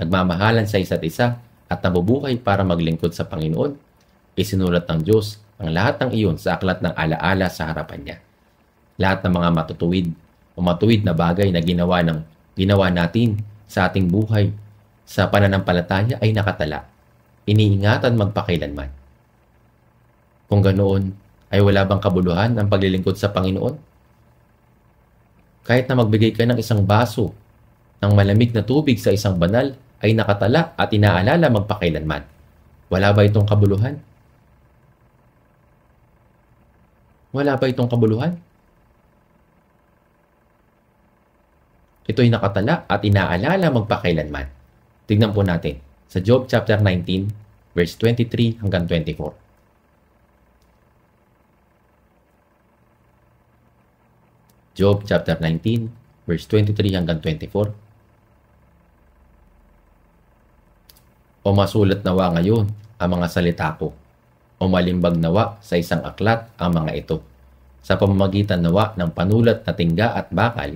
nagmamahalan sa isa't isa at nabubuhay para maglingkod sa Panginoon, isinulat ng Diyos ang lahat ng iyon sa aklat ng alaala sa harapan niya. Lahat ng mga matuwid na bagay na ginawa natin sa ating buhay sa pananampalataya ay nakatala, iniingatan magpakailanman. Kung ganoon, ay wala bang kabuluhan ang paglilingkod sa Panginoon? Kahit na magbigay ka ng isang baso ng malamig na tubig sa isang banal, ay nakatala at inaalala magpakailanman. Wala ba itong kabuluhan? Wala ba itong kabuluhan? Ito'y nakatala at inaalala magpakailanman. Tignan po natin sa Job chapter 19, verse 23 hanggang 24. Job chapter 19, verse 23 hanggang 24. O masulat nawa ngayon ang mga salita ko, o malimbag nawa sa isang aklat ang mga ito. Sa pamamagitan nawa ng panulat na tingga at bakal,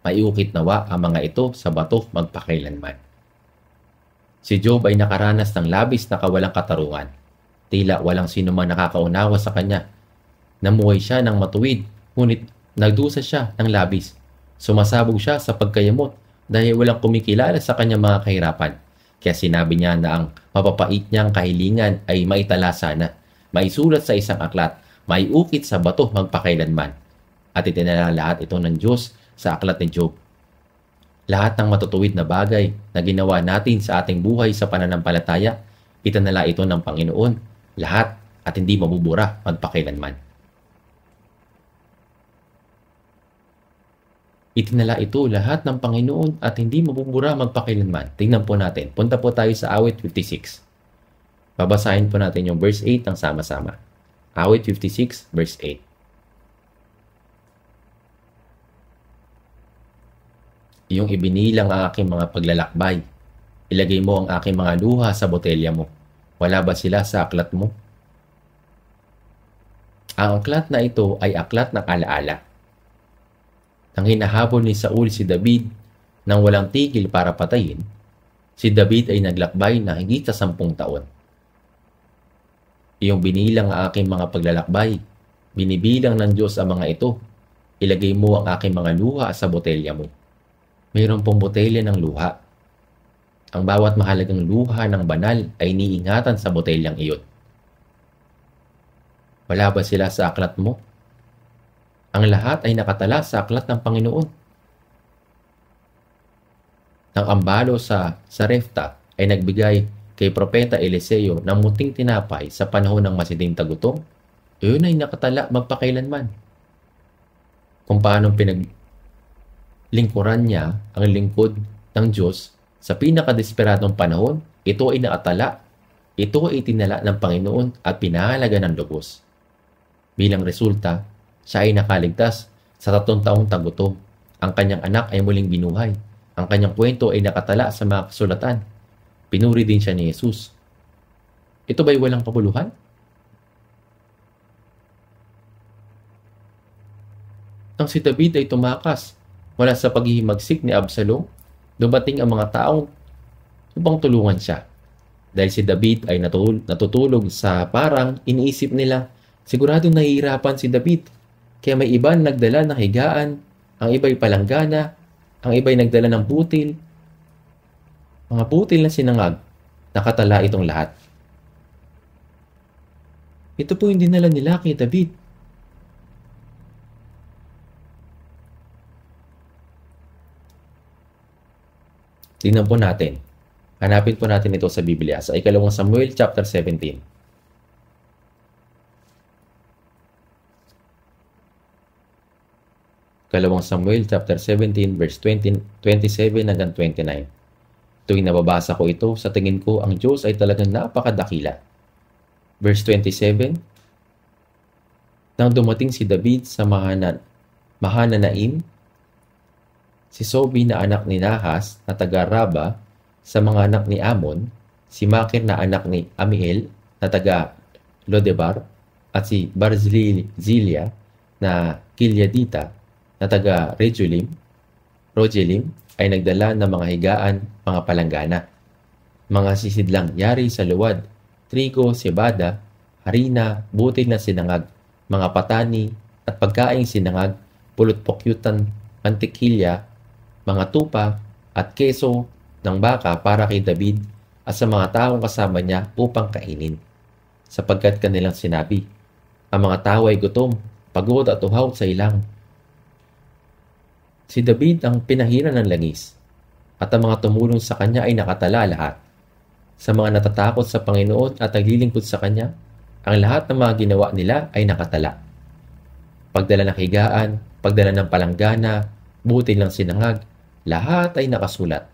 maiukit nawa ang mga ito sa bato magpakailanman. Si Job ay nakaranas ng labis na kawalang katarungan. Tila walang sino man nakakaunawa sa kanya. Namuhay siya ng matuwid, ngunit nagdusa siya ng labis. Sumasabog siya sa pagkayamot dahil walang kumikilala sa kanyang mga kahirapan. Kaya sinabi niya na ang mapapait niyang kahilingan ay maitala sana, maisulat sa isang aklat, maiukit sa bato magpakailanman. At itinala lahat ito ng Diyos sa aklat ni Job. Lahat ng matutuwid na bagay na ginawa natin sa ating buhay sa pananampalataya, itinala ito ng Panginoon, lahat at hindi mabubura magpakailanman. Itinala ito lahat ng Panginoon at hindi mabubura magpakailanman. Tingnan po natin. Punta po tayo sa Awit 56. Babasahin po natin yung verse 8 ng sama-sama. Awit 56, verse 8. Iyong ibinilang ang aking mga paglalakbay. Ilagay mo ang aking mga luha sa botelya mo. Wala ba sila sa aklat mo? Ang aklat na ito ay aklat ng alaala. Nang hinahabol ni Saul si David nang walang tigil para patayin, si David ay naglakbay na higit sa 10 taon. Iyong binilang ang aking mga paglalakbay, binibilang ng Diyos ang mga ito, ilagay mo ang aking mga luha sa botelya mo. Mayroon pong botelya ng luha. Ang bawat mahalagang luha ng banal ay iniingatan sa botelyang iyon. Wala ba sila sa aklat mo? Ang lahat ay nakatala sa aklat ng Panginoon. Nang ambalo sa Sarepta ay nagbigay kay Propeta Eliseo ng munting tinapay sa panahon ng matinding tagutom, iyon ay nakatala magpakailanman. Kung paano pinaglingkuran niya ang lingkod ng Diyos sa pinakadesperadong panahon, ito ay nakatala, ito ay tinala ng Panginoon at pinahalaga ng lubos. Bilang resulta, siya ay nakaligtas sa 3 taong tagutom. Ang kanyang anak ay muling binuhay. Ang kanyang kwento ay nakatala sa mga kasulatan. Pinuri din siya ni Jesus. Ito ba'y walang kabuluhan? Nang si David ay tumakas mula sa paghihimagsik ni Absalom, dumating ang mga taong upang tulungan siya. Dahil si David ay natutulog sa parang iniisip nila, siguradong nahihirapan si David. Kaya may iba nagdala ng higaan, ang iba'y palanggana, ang iba'y nagdala ng butil. Mga butil na sinangag, nakatala itong lahat. Ito po yung dinala nila kay David. Tingnan po natin. Hanapin po natin ito sa Biblia sa ikalawang Samuel chapter 17. Ikalawang Samuel chapter 17 verse 27 hanggang 29. Tuwing nababasa ko ito, sa tingin ko ang Diyos ay talagang napakadakila. Verse 27, nang dumating si David sa Mahananaim, si Sobi na anak ni Nahas na taga Raba sa mga anak ni Amon, si Makir na anak ni Amiel na taga Lodebar, at si Barzillai na Gileadita na taga Rogelim ay nagdala ng mga higaan, mga palanggana, mga sisidlang yari sa luwad, trigo, cebada, harina, butil na sinangag, mga patani, at pagkaing sinangag, pulot-pukyutan, mantikilya, mga tupa, at keso ng baka para kay David at sa mga taong kasama niya upang kainin. Sapagkat kanilang sinabi, ang mga tao ay gutom, pagod at uhaw sa ilang. Si David ang pinahiran ng langis, at ang mga tumulong sa kanya ay nakatala lahat. Sa mga natatakot sa Panginoon at naglilingkod sa kanya, ang lahat ng mga ginawa nila ay nakatala. Pagdala ng higaan, pagdala ng palanggana, butil ng sinangag, lahat ay nakasulat.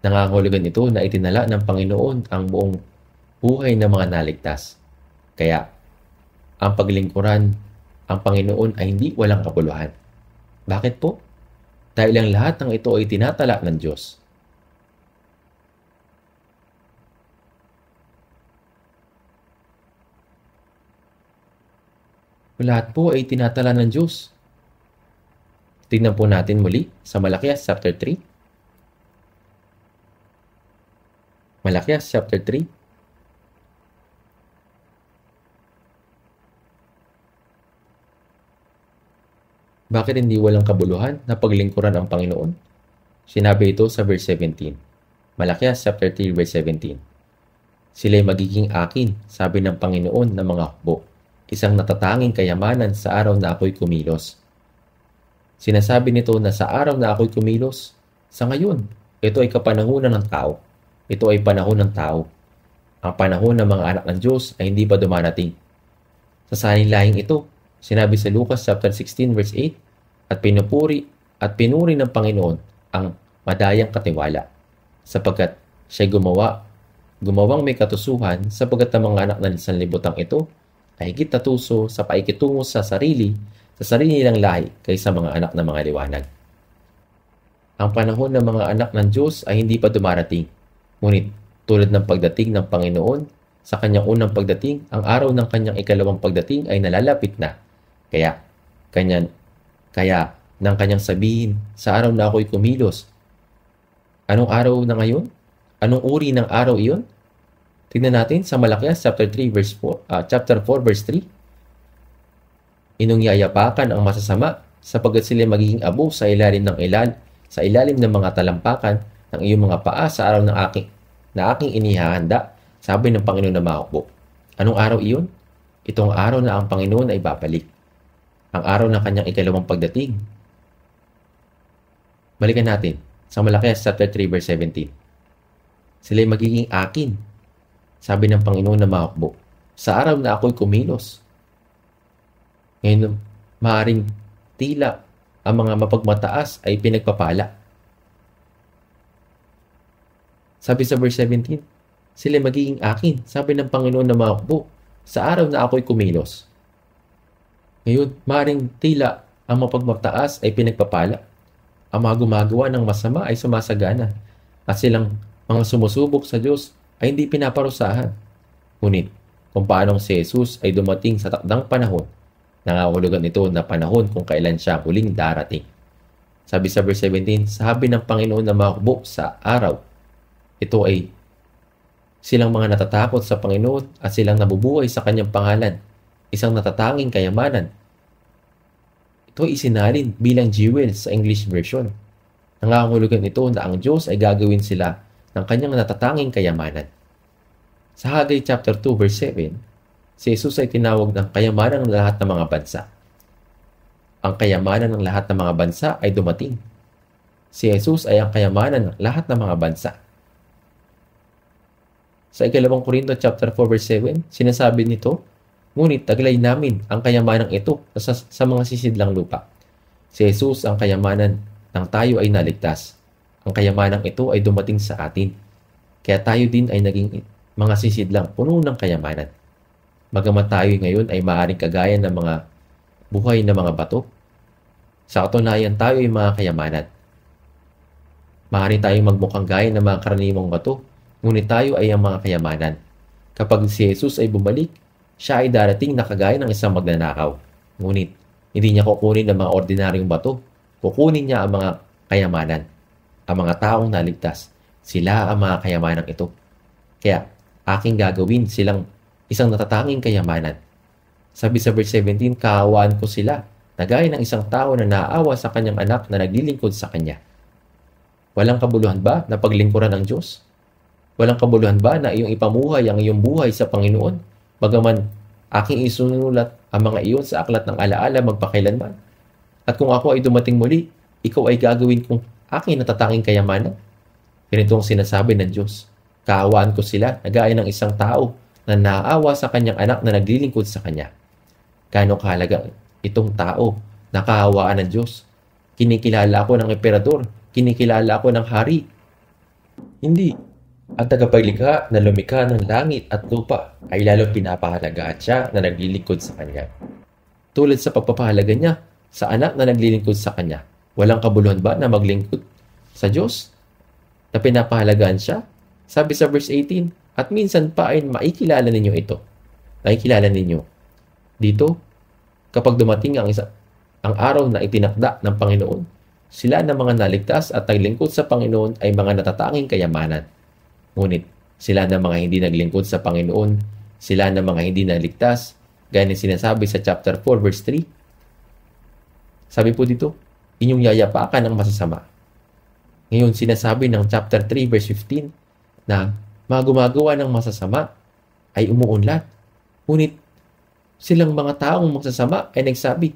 Nangangahulugan ito na itinala ng Panginoon ang buong buhay ng mga naligtas. Kaya, ang paglingkuran, ang Panginoon ay hindi walang kabuluhan. Bakit po? Dahil ang lahat ng ito ay tinatala ng Diyos. Lahat po ay tinatala ng Diyos. Tingnan po natin muli sa Malakias chapter 3. Malakias chapter 3. Bakit hindi walang kabuluhan na paglingkuran ang Panginoon? Sinabi ito sa verse 17. Malakias chapter 3 verse 17. Sila'y magiging akin, sabi ng Panginoon ng mga hukbo, isang natatanging kayamanan sa araw na ako'y kumilos. Sinasabi nito na sa araw na ako'y kumilos, sa ngayon, ito ay kapanahunan ng tao. Ito ay panahon ng tao. Ang panahon ng mga anak ng Diyos ay hindi pa dumarating. Sa sanilahing ito, sinabi sa Lucas chapter 16 verse 8, at pinuri ng Panginoon ang madayang katiwala, sapagkat siya'y gumawang may katusuhan, sapagkat ang mga anak ng sanlibutan ito ay higit na tuso sa paikitungo sa sarili nilang lahi kaysa mga anak ng mga liwanag. Ang panahon ng mga anak ng Diyos ay hindi pa dumarating, ngunit tulad ng pagdating ng Panginoon sa kanyang unang pagdating, ang araw ng kanyang ikalawang pagdating ay nalalapit na. Kaya nang kanyang sabihin, sa araw na ako'y kumilos. Anong araw na ngayon? Anong uri ng araw iyon? Tingnan natin sa Malakias chapter 4 verse 3. Inungyayapakan ang masasama, sapagkat sila magiging abo sa ilalim ng mga talampakan ng iyong mga paa sa araw na aking inihahanda, sabi ng Panginoon na mahukbo. Anong araw iyon? Itong araw na ang Panginoon ay babalik. Ang araw ng kanyang ikalawang pagdating. Balikan natin sa Malakias chapter 3 verse 17. Sila'y magiging akin, sabi ng Panginoon na mahukbo, sa araw na ako'y kumilos. Ngayon, maaring tila ang mga mapagmataas ay pinagpapala. Sabi sa verse 17, sila'y magiging akin, sabi ng Panginoon na mahukbo, sa araw na ako'y kumilos. Ngayon, maring tila ang mapagmataas ay pinagpapala. Ang mga gumagawa ng masama ay sumasagana, at silang mga sumusubok sa Diyos ay hindi pinaparusahan. Ngunit, kung paanong si Jesus ay dumating sa takdang panahon, nangangahulugan ito na panahon kung kailan siya huling darating. Sabi sa verse 17, sabi ng Panginoon na mahukbo sa araw, ito ay silang mga natatakot sa Panginoon at silang nabubuhay sa kanyang pangalan, isang natatanging kayamanan. Ito ay isinalin bilang jewel sa English version. Nangangahulugan ito na ang Diyos ay gagawin sila ng kanyang natatanging kayamanan. Sa Haggai chapter 2 verse 7, si Jesus ay tinawag ng kayamanan ng lahat ng mga bansa. Ang kayamanan ng lahat ng mga bansa ay dumating. Si Jesus ay ang kayamanan ng lahat ng mga bansa. Sa ikalawang Korinto chapter 4 verse 7, sinasabi nito, ngunit taglay namin ang kayamanang ito sa mga sisidlang lupa. Si Jesus ang kayamanan nang tayo ay naligtas. Ang kayamanang ito ay dumating sa atin. Kaya tayo din ay naging mga sisidlang puno ng kayamanan. Bagamat tayo ngayon ay maaaring kagaya ng mga buhay na mga bato, sa katunayan tayo ay mga kayamanan. Maaari tayong magmukhang gaya ng mga karaniwang bato, ngunit tayo ay ang mga kayamanan. Kapag si Jesus ay bumalik, siya ay darating na kagaya ng isang magnanakaw. Ngunit, hindi niya kukunin ng mga ordinaryong bato. Kukunin niya ang mga kayamanan. Ang mga taong naligtas. Sila ang mga kayamanang ito. Kaya, aking gagawin silang isang natatanging kayamanan. Sabi sa verse 17, kaawaan ko sila, na gaya ng isang tao na naaawa sa kanyang anak na naglilingkod sa kanya. Walang kabuluhan ba na paglingkuran ng Diyos? Walang kabuluhan ba na iyong ipamuhay ang iyong buhay sa Panginoon? Bagaman aking isunulat ang mga iyon sa aklat ng alaala magpakailanman. At kung ako ay dumating muli, ikaw ay gagawin kong aking natatanging kayamanan. Ganito ang sinasabi ng Diyos. Kaawaan ko sila na gaya ng isang tao na naaawa sa kanyang anak na naglilingkod sa kanya. Gaano kahalaga itong tao na kaawaan ng Diyos? Kinikilala ako ng emperador. Kinikilala ako ng hari. Hindi. Ang tagapaglikha na lumikha ng langit at lupa ay lalo pinapahalagaan siya na naglilingkod sa kanya. Tulad sa pagpapahalaga niya sa anak na naglilingkod sa kanya, walang kabuluhan ba na maglingkod sa Diyos? Na pinapahalagaan siya? Sabi sa verse 18, at minsan pa ay maikilala ninyo ito. Nakikilala ninyo. Dito, kapag dumating ang araw na itinakda ng Panginoon, sila na mga naligtas at naglingkod sa Panginoon ay mga natatanging kayamanan. Ngunit, sila na mga hindi naglingkod sa Panginoon, sila na mga hindi naligtas, gaya ng sinasabi sa chapter 4 verse 3. Sabi po dito, inyong yayapakan ang masasama. Ngayon, sinasabi ng chapter 3 verse 15 na mga gumagawa ng masasama ay umuunlad. Ngunit, silang mga taong masasama ay nagsabi,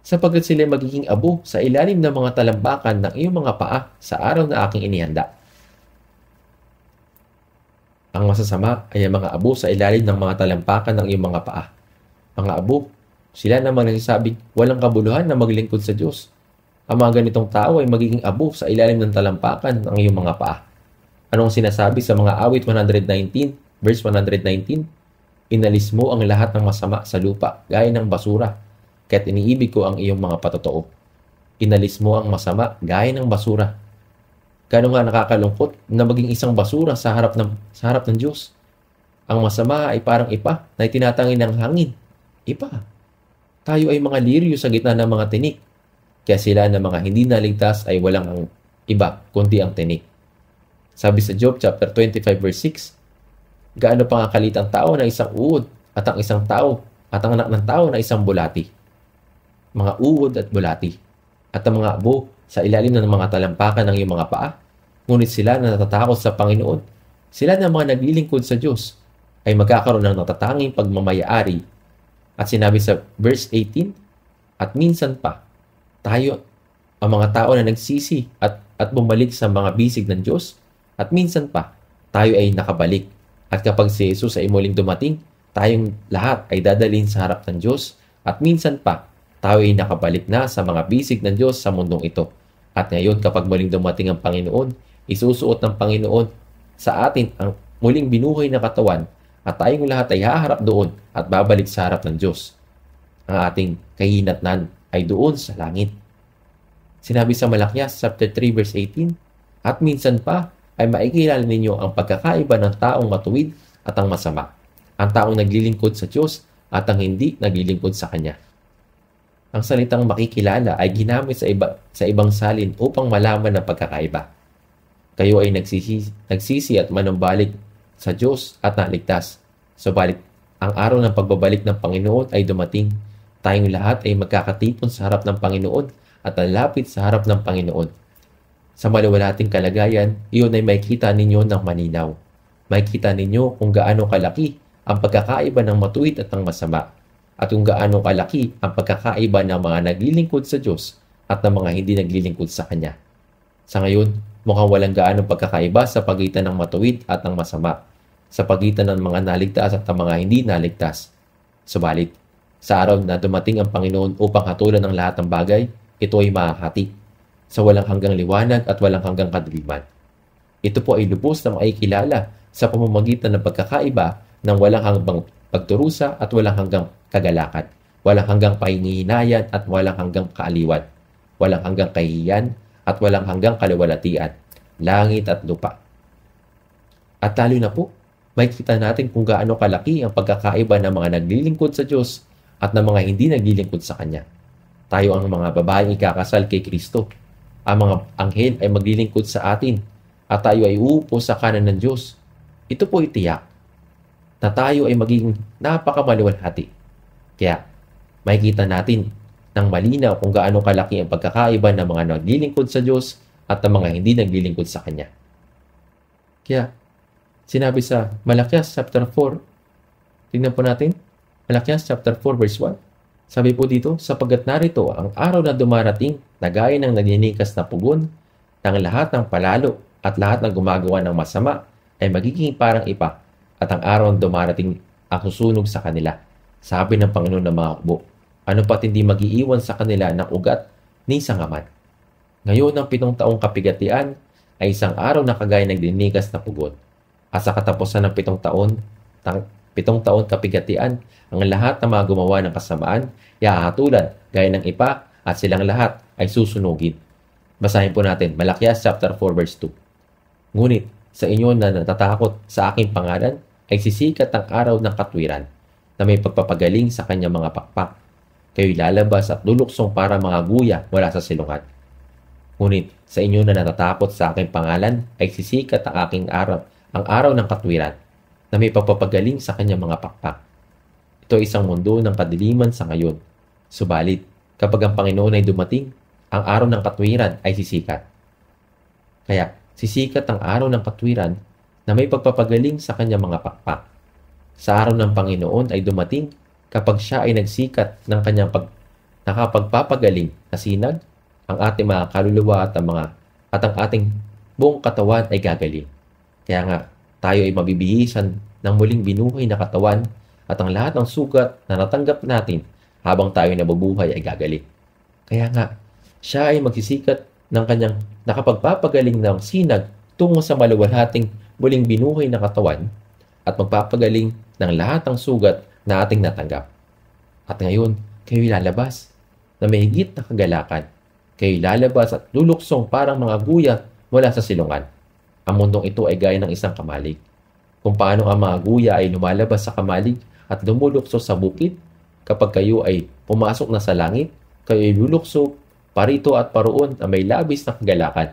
sapagkat sila magiging abo sa ilalim ng mga talambakan ng iyong mga paa sa araw na aking inihanda. Ang masasama ay ang mga abo sa ilalim ng mga talampakan ng iyong mga paa. Mga abo, sila naman nagsasabing walang kabuluhan na maglingkod sa Diyos. Ang mga ganitong tao ay magiging abo sa ilalim ng talampakan ng iyong mga paa. Anong sinasabi sa mga awit 119, verse 119? Inalis mo ang lahat ng masama sa lupa, gaya ng basura, kaya't iniibig ko ang iyong mga patotoo. Inalis mo ang masama, gaya ng basura. Gano'n nga nakakalungkot na maging isang basura sa harap ng Diyos. Ang masama ay parang ipa na itinatangin ng hangin. Ipa. Tayo ay mga liryo sa gitna ng mga tinik. Kaya sila na mga hindi naligtas ay walang ang iba, kundi ang tinik. Sabi sa Job chapter 25 verse 6, gaano pa nga kalit ang tao na isang uod at ang isang tao at ang anak ng tao na isang bulati. Mga uod at bulati. At ang mga abo sa ilalim ng mga talampakan ng iyong mga paa. Ngunit sila na natatakot sa Panginoon, sila na mga naglilingkod sa Diyos, ay magkakaroon ng natatanging pagmamayari. At sinabi sa verse 18, at minsan pa, tayo, ang mga tao na nagsisi at bumalik sa mga bisig ng Diyos, at minsan pa, tayo ay nakabalik. At kapag si Jesus ay muling dumating, tayong lahat ay dadalhin sa harap ng Diyos, at minsan pa, tayo ay nakabalik na sa mga bisig ng Diyos sa mundong ito. At ngayon, kapag muling dumating ang Panginoon, isusuot ng Panginoon sa atin ang muling binuhay na katawan at tayong lahat ay haharap doon at babalik sa harap ng Diyos. Ang ating kahinatnan ay doon sa langit. Sinabi sa Malakias chapter 3 verse 18, at minsan pa ay maikilala ninyo ang pagkakaiba ng taong matuwid at ang masama, ang taong naglilingkod sa Diyos at ang hindi naglilingkod sa Kanya. Ang salitang makikilala ay ginamit sa ibang salin upang malaman ang pagkakaiba. Kayo ay nagsisi at manumbalik sa Diyos at naligtas. Subalit, ang araw ng pagbabalik ng Panginoon ay dumating. Tayong lahat ay magkakatipon sa harap ng Panginoon at lalapit sa harap ng Panginoon. Sa maluwalhating kalagayan, iyon ay makikita ninyo ng malinaw. Makikita ninyo kung gaano kalaki ang pagkakaiba ng matuwid at ng masama, at kung gaano kalaki ang pagkakaiba ng mga naglilingkod sa Diyos at ng mga hindi naglilingkod sa Kanya. Sa ngayon, mukhang walang gaanong pagkakaiba sa pagitan ng matuwid at ng masama, sa pagitan ng mga naligtas at ng mga hindi naligtas. Subalit, sa araw na dumating ang Panginoon upang hatulan ng lahat ng bagay, ito ay mahahati sa walang hanggang liwanag at walang hanggang kadiliman. Ito po ay lubos na maikilala sa pamamagitan ng pagkakaiba ng walang hanggang pagturusa at walang hanggang kagalakan, walang hanggang pahingihinayan at walang hanggang kaaliwan, walang hanggang kahihiyan at walang hanggang kaluwalhatian, langit at lupa. At talo na po, makikita natin kung gaano kalaki ang pagkakaiba ng mga naglilingkod sa Diyos at ng mga hindi naglilingkod sa Kanya. Tayo ang mga babaeng ikakasal kay Kristo. Ang mga anghel ay maglilingkod sa atin at tayo ay uupo sa kanan ng Diyos. Ito po itiyak na tayo ay magiging napakamaluwalhati. Kaya, makikita natin ng malinaw kung gaano kalaki ang pagkakaiba ng mga naglilingkod sa Diyos at ng mga hindi naglilingkod sa Kanya. Kaya, sinabi sa Malakias chapter 4, tingnan po natin, Malakias chapter 4 verse 1. Sabi po dito, sapagkat narito ang araw na dumarating na gaya ng nagninikas na pugon, ng lahat ng palalo at lahat ng gumagawa ng masama ay magiging parang ipa, at ang araw na dumarating ang susunog sa kanila. Sabi ng Panginoon ng mga hukbo, ano pat hindi mag-iiwan sa kanila ng ugat ni sangaman. Ngayon ang 7 taong kapigatian ay isang araw na kagaya ng nagninikas na pugon. At sa katapusan ng 7 taon kapigatian, ang lahat na mga gumawa ng kasamaan, ihahatulan gaya ng ipa at silang lahat ay susunugin. Basahin po natin, Malakias chapter 4 verse 2. Ngunit sa inyo na natatakot sa aking pangalan ay sisikat ang araw ng katwiran na may pagpapagaling sa kanyang mga pakpak. Kayo'y lalabas at luluksong para mga guya wala sa silungan. Ngunit sa inyo na natatakot sa aking pangalan ay sisikat ang araw ng katwiran na may pagpapagaling sa kanyang mga pakpak. Ito ay isang mundo ng kadiliman sa ngayon. Subalit, kapag ang Panginoon ay dumating, ang araw ng katwiran ay sisikat. Kaya, sisikat ang araw ng katwiran na may pagpapagaling sa kanyang mga pakpak. Sa araw ng Panginoon ay dumating kapag siya ay nagsikat ng kanyang nakapagpapagaling na sinag, ang ating mga kaluluwa at ang ating buong katawan ay gagaling. Kaya nga, tayo ay mabibihisan ng muling binuhay na katawan at ang lahat ng sugat na natanggap natin habang tayo nabubuhay ay gagaling. Kaya nga, siya ay magsisikat ng kanyang nakapagpapagaling ng sinag tungo sa maluwalhating muling binuhay na katawan at magpapagaling ng lahat ng sugat na ating natanggap. At ngayon, kayo'y lalabas na may higit na kagalakan. Kayo'y lalabas at luluksong parang mga guya mula sa silungan. Ang mundong ito ay gaya ng isang kamalig. Kung paano ang mga guya ay lumalabas sa kamalig at lumulukso sa bukid, kapag kayo ay pumasok na sa langit, kayo ay lulukso parito at paroon na may labis na kagalakan.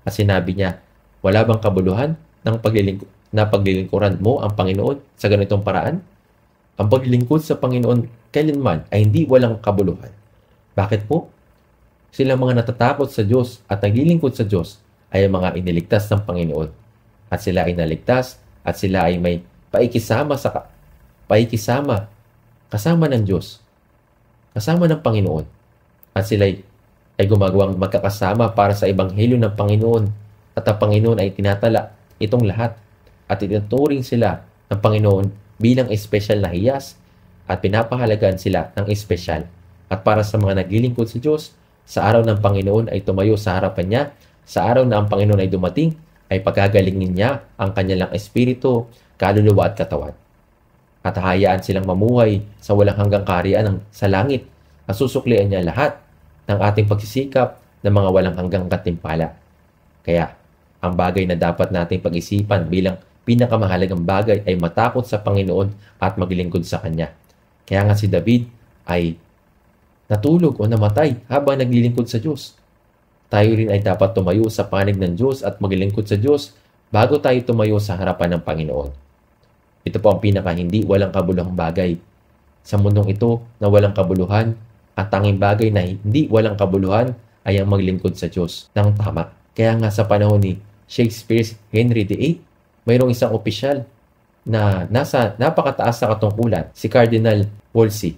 At sinabi niya, wala bang kabuluhan ng paglilingkuran mo ang Panginoon sa ganitong paraan? Ang paglilingkod sa Panginoon kailanman ay hindi walang kabuluhan. Bakit po? Sila mga natatakot sa Diyos at naglilingkod sa Diyos ay mga iniligtas ng Panginoon. At sila ay naligtas at sila ay may paikisama kasama ng Diyos, kasama ng Panginoon. At sila ay gumagawang magkakasama para sa ebanghelyo ng Panginoon at ang Panginoon ay tinatala itong lahat at itinuturing sila ng Panginoon bilang espesyal na hiyas at pinapahalagaan sila ng espesyal. At para sa mga naglilingkod sa Diyos, sa araw ng Panginoon ay tumayo sa harapan niya, sa araw na ang Panginoon ay dumating, ay pagagalingin niya ang kanyang espiritu, kaluluwa at katawan. At hahayaan silang mamuhay sa walang hanggang kaharian sa langit at susuklian niya lahat ng ating pagsisikap ng mga walang hanggang katimpala. Kaya, ang bagay na dapat nating pag-isipan bilang pinakamahalagang bagay ay matakot sa Panginoon at maglingkod sa Kanya. Kaya nga si David ay natulog o namatay habang naglilingkod sa Diyos. Tayo rin ay dapat tumayo sa panig ng Diyos at maglingkod sa Diyos bago tayo tumayo sa harapan ng Panginoon. Ito po ang hindi walang kabuluhang bagay. Sa mundong ito na walang kabuluhan, ang tanging bagay na hindi walang kabuluhan ay ang maglingkod sa Diyos ng tama. Kaya nga sa panahon ni Shakespeare's Henry VIII, mayroong isang opisyal na nasa napakataas na katungkulan, si Cardinal Wolsey.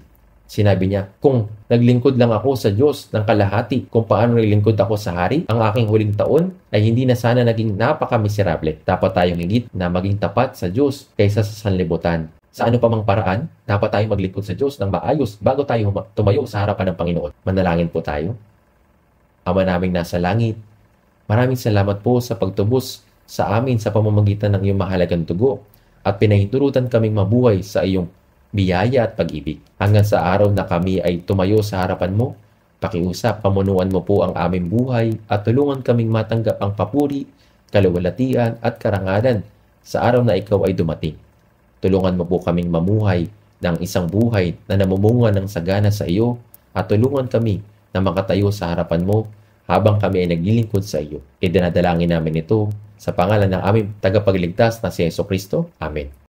Sinabi niya, kung naglingkod lang ako sa Diyos ng kalahati kung paano naglingkod ako sa hari, ang aking huling taon ay hindi na sana naging napakamiserable. Dapat tayong higit na maging tapat sa Diyos kaysa sa sanlibutan. Sa ano pa mang paraan, dapat tayong maglingkod sa Diyos ng maayos bago tayo tumayo sa harapan ng Panginoon. Manalangin po tayo. Ama naming nasa langit, maraming salamat po sa pagtubos sa amin sa pamamagitan ng iyong mahalagang dugo at pinahinturutan kaming mabuhay sa iyong biyaya at pag-ibig. Hanggang sa araw na kami ay tumayo sa harapan mo, pakiusap, pamunuan mo po ang aming buhay at tulungan kaming matanggap ang papuri, kaluwalhatian at karangalan sa araw na ikaw ay dumating. Tulungan mo po kaming mamuhay ng isang buhay na namumunga ng sagana sa iyo at tulungan kami na makatayo sa harapan mo habang kami ay naglilingkod sa iyo. Idinadalangin namin ito sa pangalan ng aming tagapagligtas na si Jesucristo. Amen.